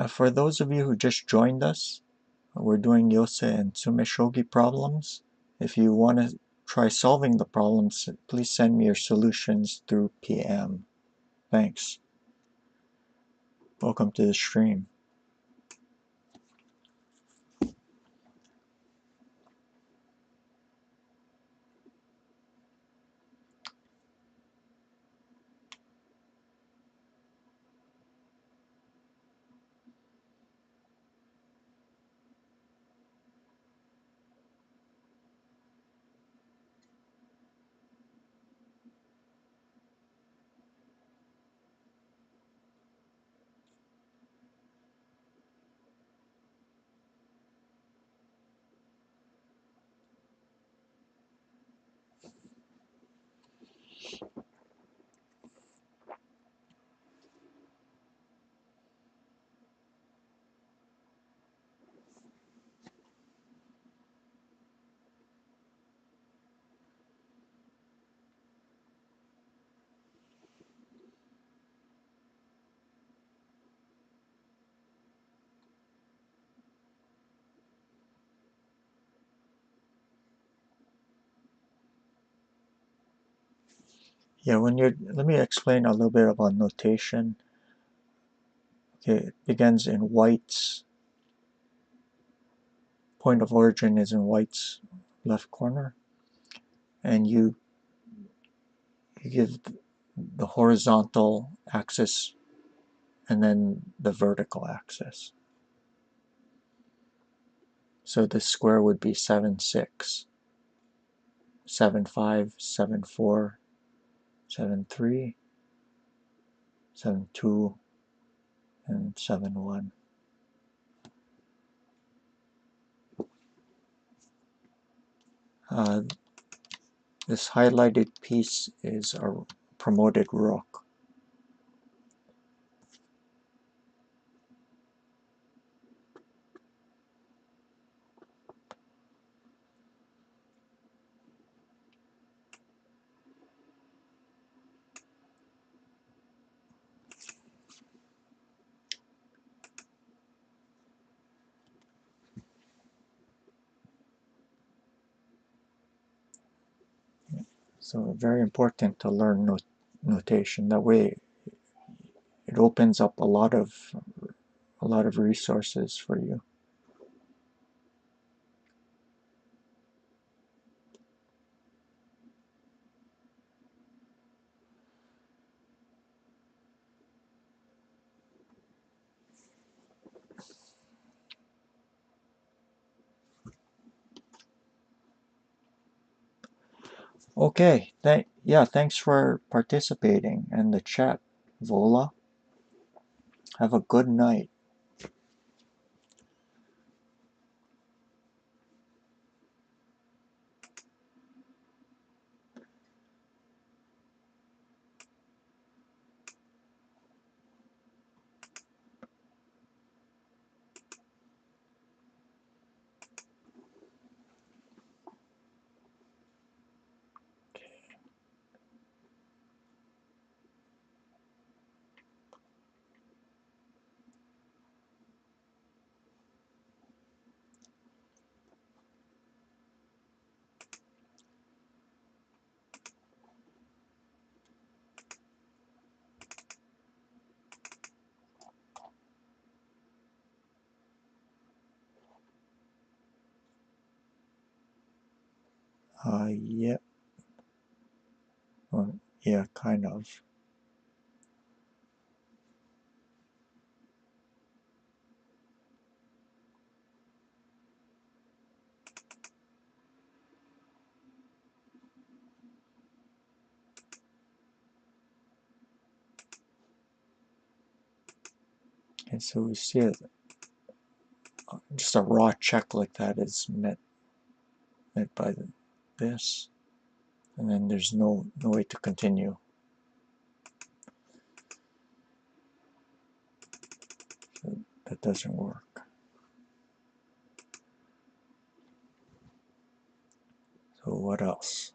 For those of you who just joined us, we're doing Yose and tsumeshogi problems. If you want to try solving the problems, please send me your solutions through PM. Thanks. Welcome to the stream. Yeah, let me explain a little bit about notation. Okay, it begins in white's, point of origin is in white's left corner, and you give the horizontal axis and then the vertical axis. So the square would be 7, 6, 7, 5, 7, 4, 7, 3, 7, 2, and 7, 1. This highlighted piece is a promoted rook. So very important to learn notation. That way it opens up a lot of resources for you. Okay, thanks for participating in the chat, Vola. Have a good night. Yep. Well, yeah, kind of. And so we see it, just a raw check like that is met by this, and then there's no way to continue. So that doesn't work. So what else?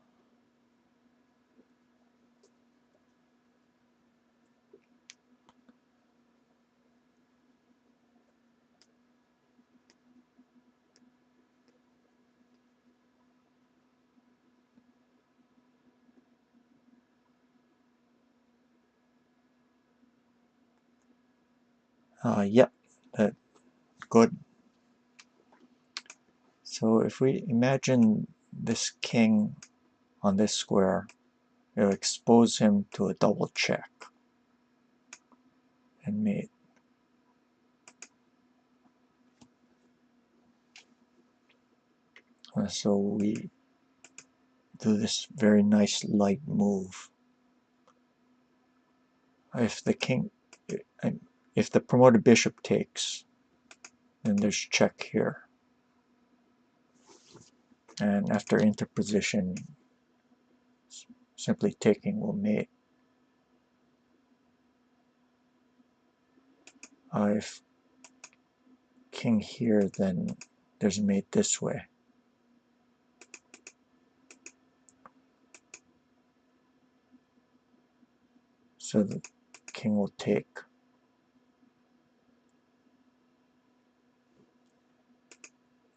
Yep, that good. So if we imagine this king on this square, it'll expose him to a double check and mate. So we do this very nice light move. If the king, if the promoted bishop takes, then there's check here. And after interposition, simply taking will mate. If king here, then there's mate this way. So the king will take.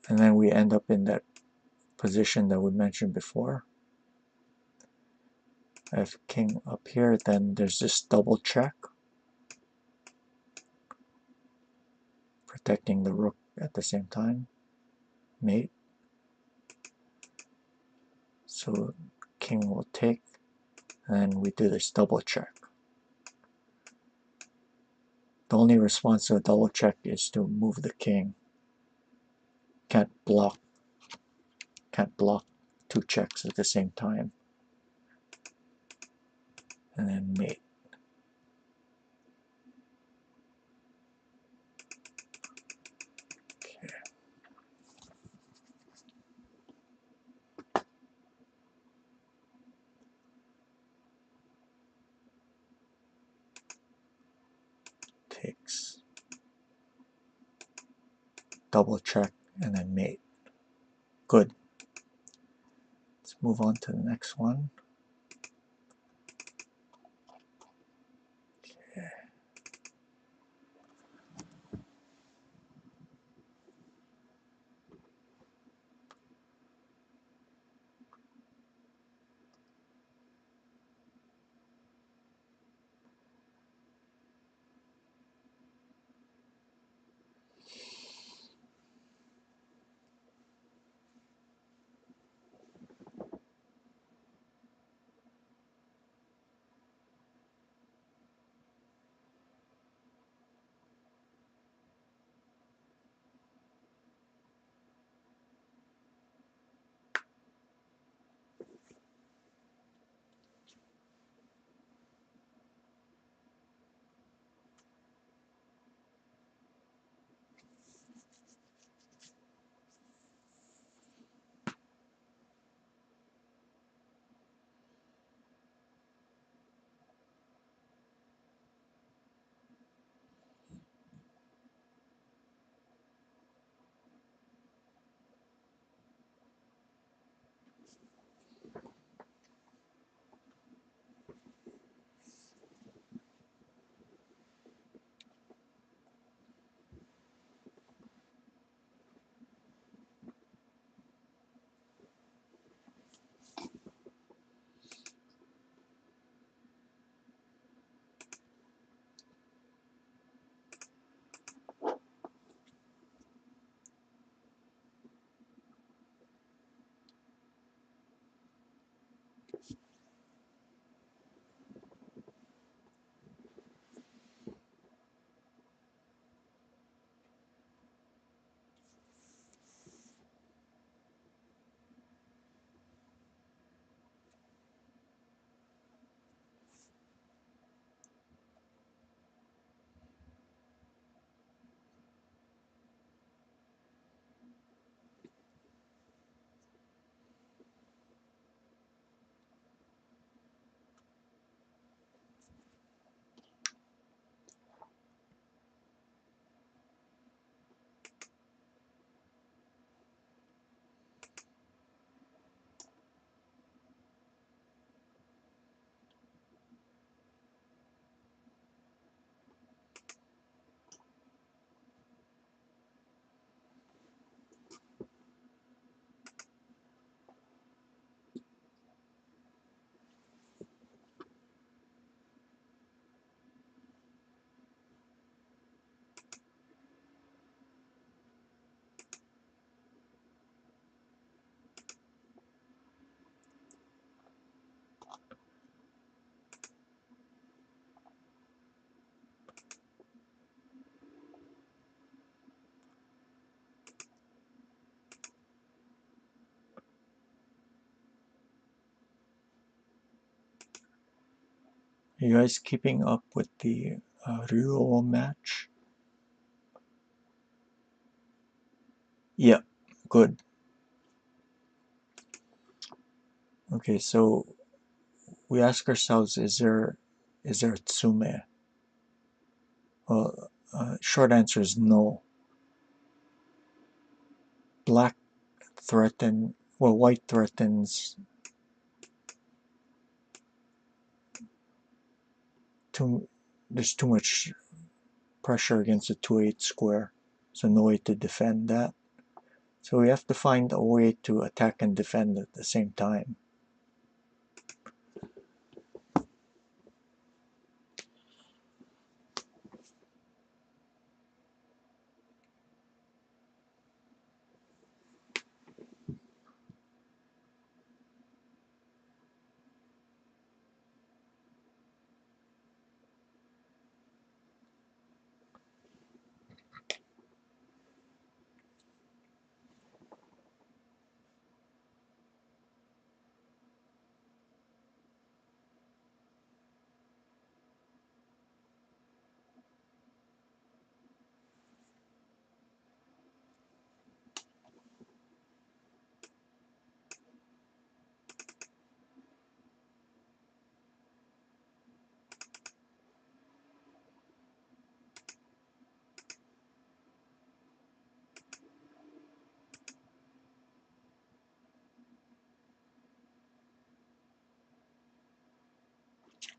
And then we end up in that position that we mentioned before. If king up here, then there's this double check, protecting the rook at the same time. Mate. So king will take, and we do this double check. The only response to a double check is to move the king. Can't block two checks at the same time. And then mate. Okay. Takes. Double check and then mate. Good. Let's move on to the next one. Okay. Are you guys keeping up with the Rio match? Yeah, good. Okay, so we ask ourselves, is there a tsume? Well, short answer is no. Black white threatens there's too much pressure against the 2/8 square, so no way to defend that. So we have to find a way to attack and defend at the same time.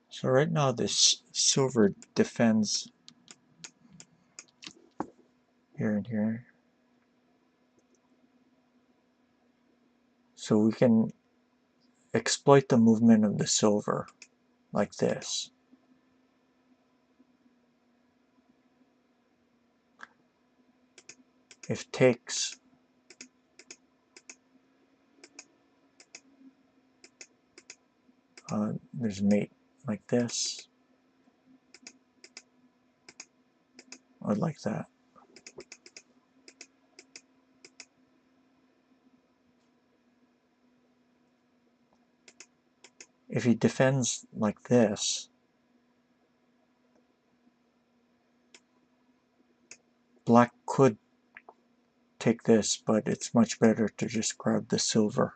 So right now this silver defends here and here. So we can exploit the movement of the silver like this. If takes there's mate like this or like that. If he defends like this, black could take this, but it's much better to just grab the silver.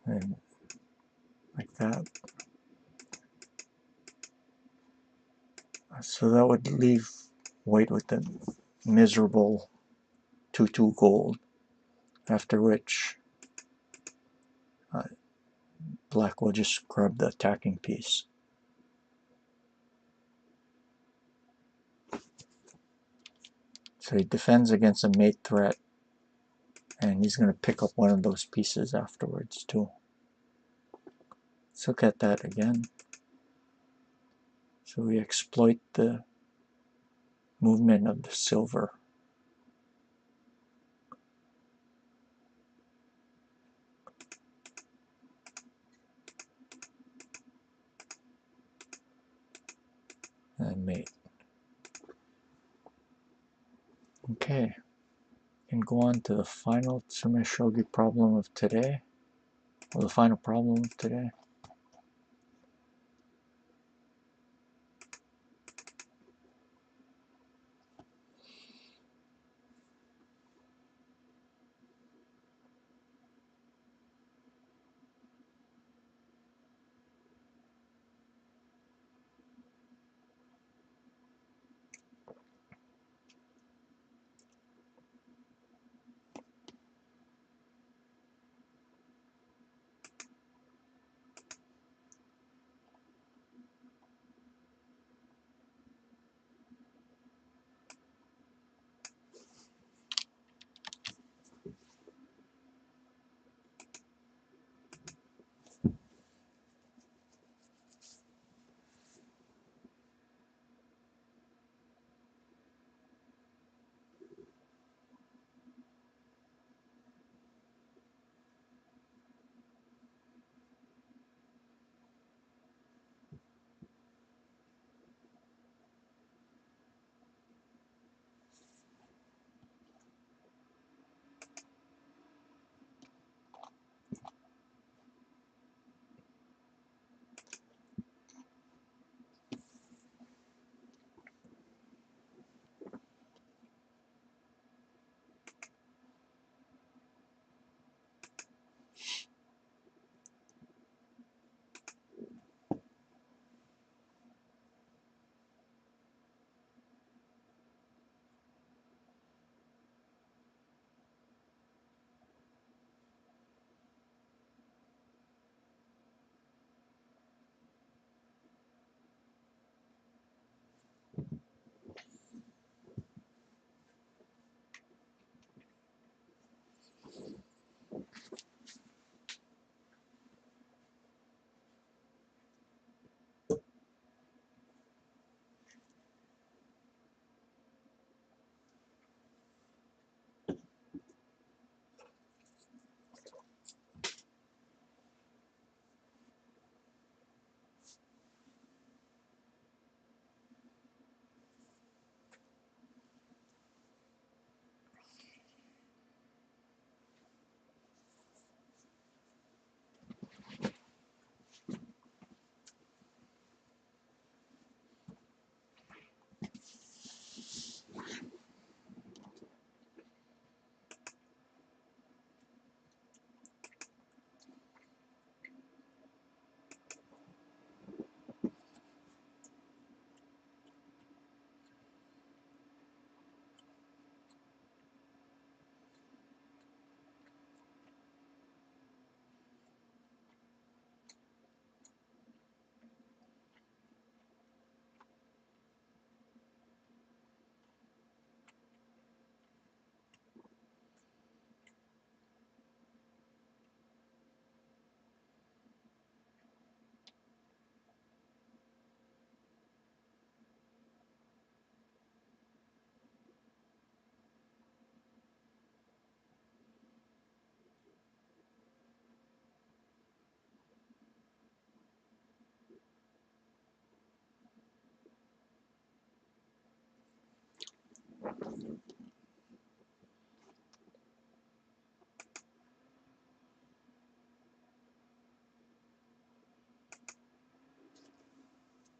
And like that. So that would leave white with a miserable 2/2 gold, after which black will just grab the attacking piece. So he defends against a mate threat, and he's going to pick up one of those pieces afterwards too. Let's look at that again. So we exploit the movement of the silver. And mate. Okay, and go on to the final tsumeshogi problem of today, or the final problem of today.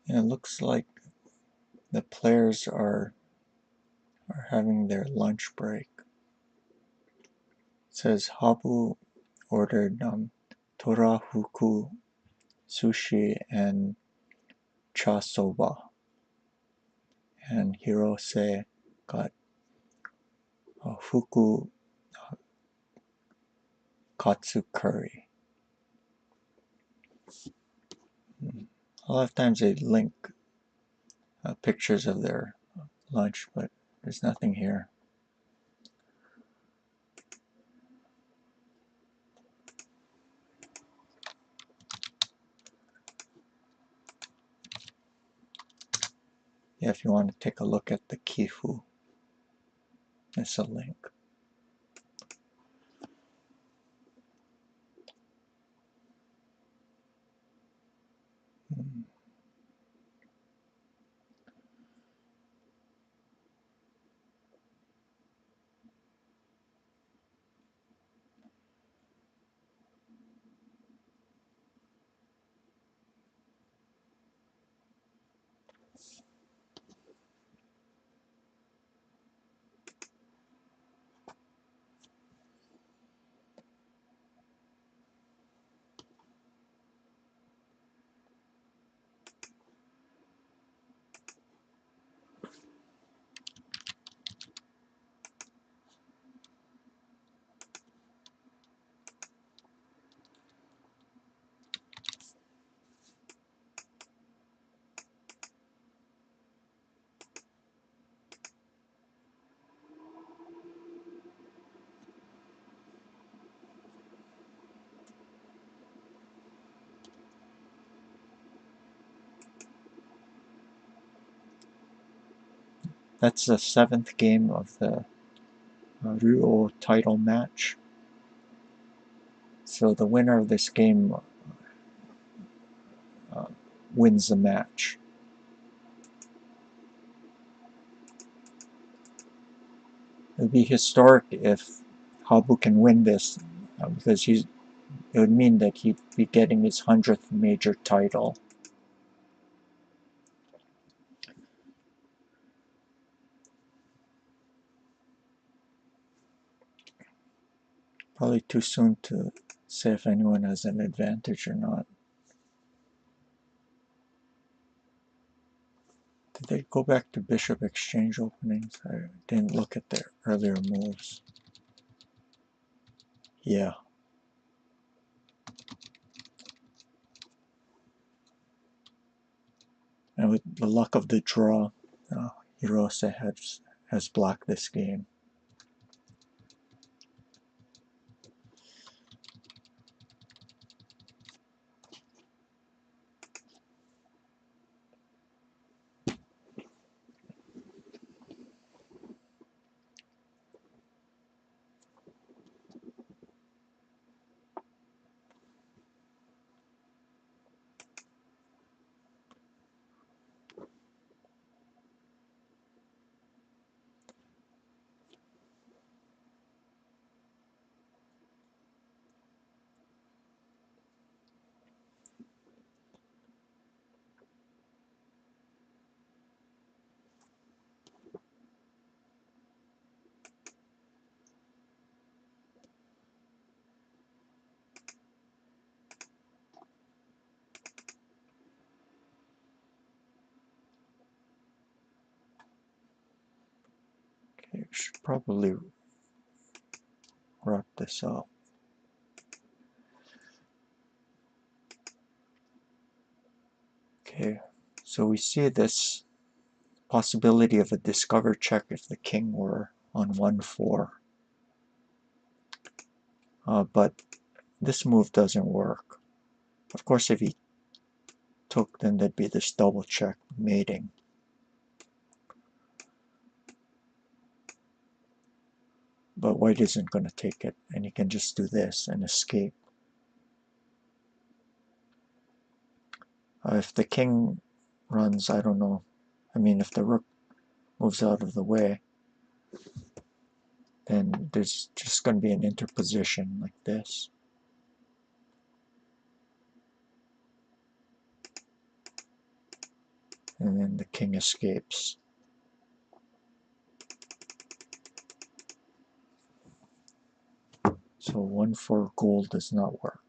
And it looks like the players are having their lunch break. It says Habu ordered torahuku, sushi, and chasoba, and Hirose got fuku katsu curry. A lot of times they link pictures of their lunch, but there's nothing here. Yeah, if you want to take a look at the kifu, there's a link. That's the 7th game of the Ruo title match. So the winner of this game wins the match. It would be historic if Habu can win this, because it would mean that he'd be getting his 100th major title. Probably too soon to say if anyone has an advantage or not. Did they go back to bishop exchange openings? I didn't look at their earlier moves. Yeah. And with the luck of the draw, Hirose has blocked this game. Okay, should probably wrap this up. Okay, so we see this possibility of a discover check if the king were on 1-4. But this move doesn't work. Of course, if he took, then there'd be this double check mating. But white isn't going to take it, and he can just do this and escape. If the king runs, I don't know. I mean, if the rook moves out of the way, then there's just going to be an interposition like this. And then the king escapes. So 1-4 gold does not work.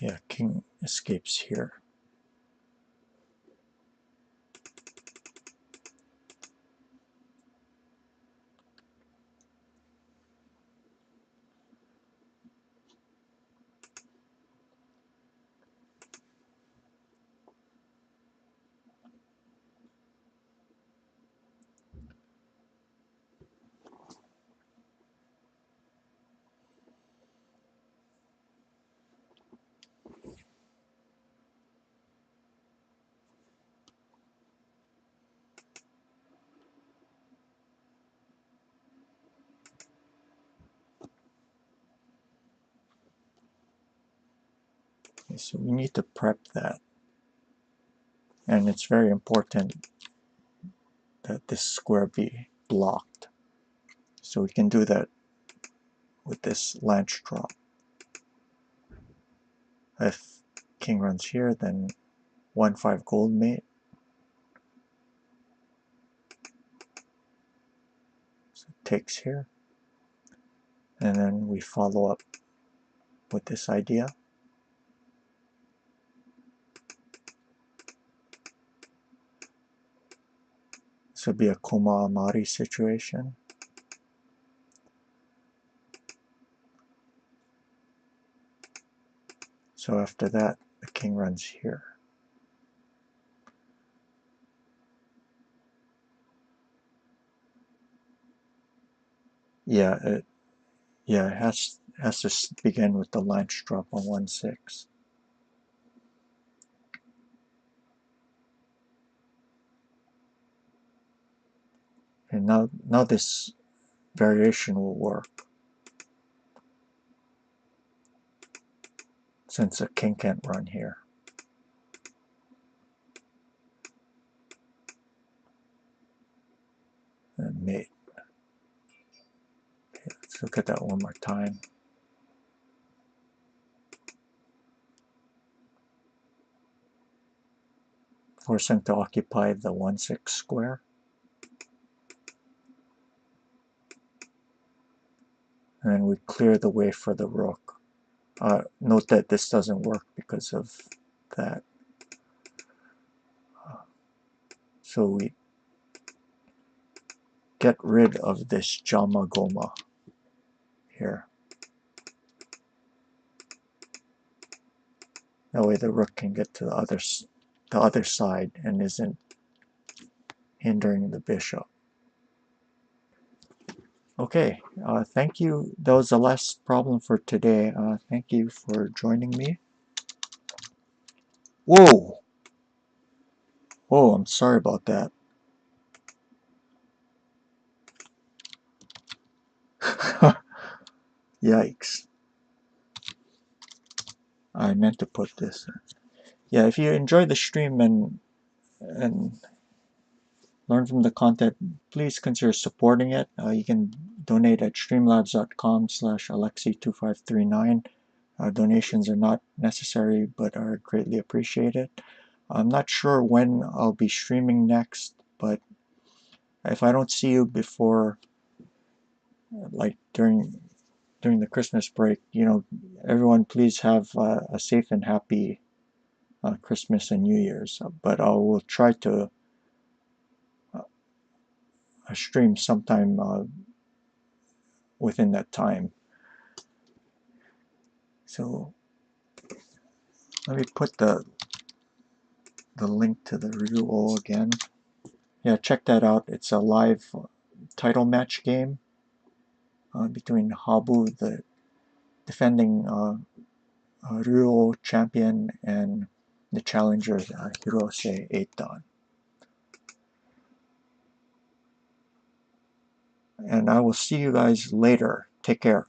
Yeah, king escapes here. Okay, so we need to prep that. And it's very important that this square be blocked. So we can do that with this lance drop. If king runs here, then 1-5 gold mate. So it takes here. And then we follow up with this idea. This would be a Koma Amari situation. So after that, the king runs here. Yeah, it has to begin with the lance drop on 1-6. And now this variation will work. Since a king can't run here. And mate. Okay, let's look at that one more time. Force him to occupy the 1-6 square. And we clear the way for the rook. Note that this doesn't work because of that. So we get rid of this Jama Goma here. That way the rook can get to the other side and isn't hindering the bishop. Okay, thank you. That was the last problem for today. Thank you for joining me. Whoa! Oh, I'm sorry about that. Yikes. I meant to put this. Yeah, if you enjoy the stream and learn from the content, please consider supporting it. You can donate at streamlabs.com/Alexi2539. Donations are not necessary but are greatly appreciated. I'm not sure when I'll be streaming next, but if I don't see you before, like during the Christmas break, everyone please have a safe and happy Christmas and New Year's. But I will try to stream sometime within that time. So let me put the link to the Ryuo again. Yeah, check that out. It's a live title match game between Habu, the defending Ryuo champion, and the challenger Hirose 8-Dan. And I will see you guys later. Take care.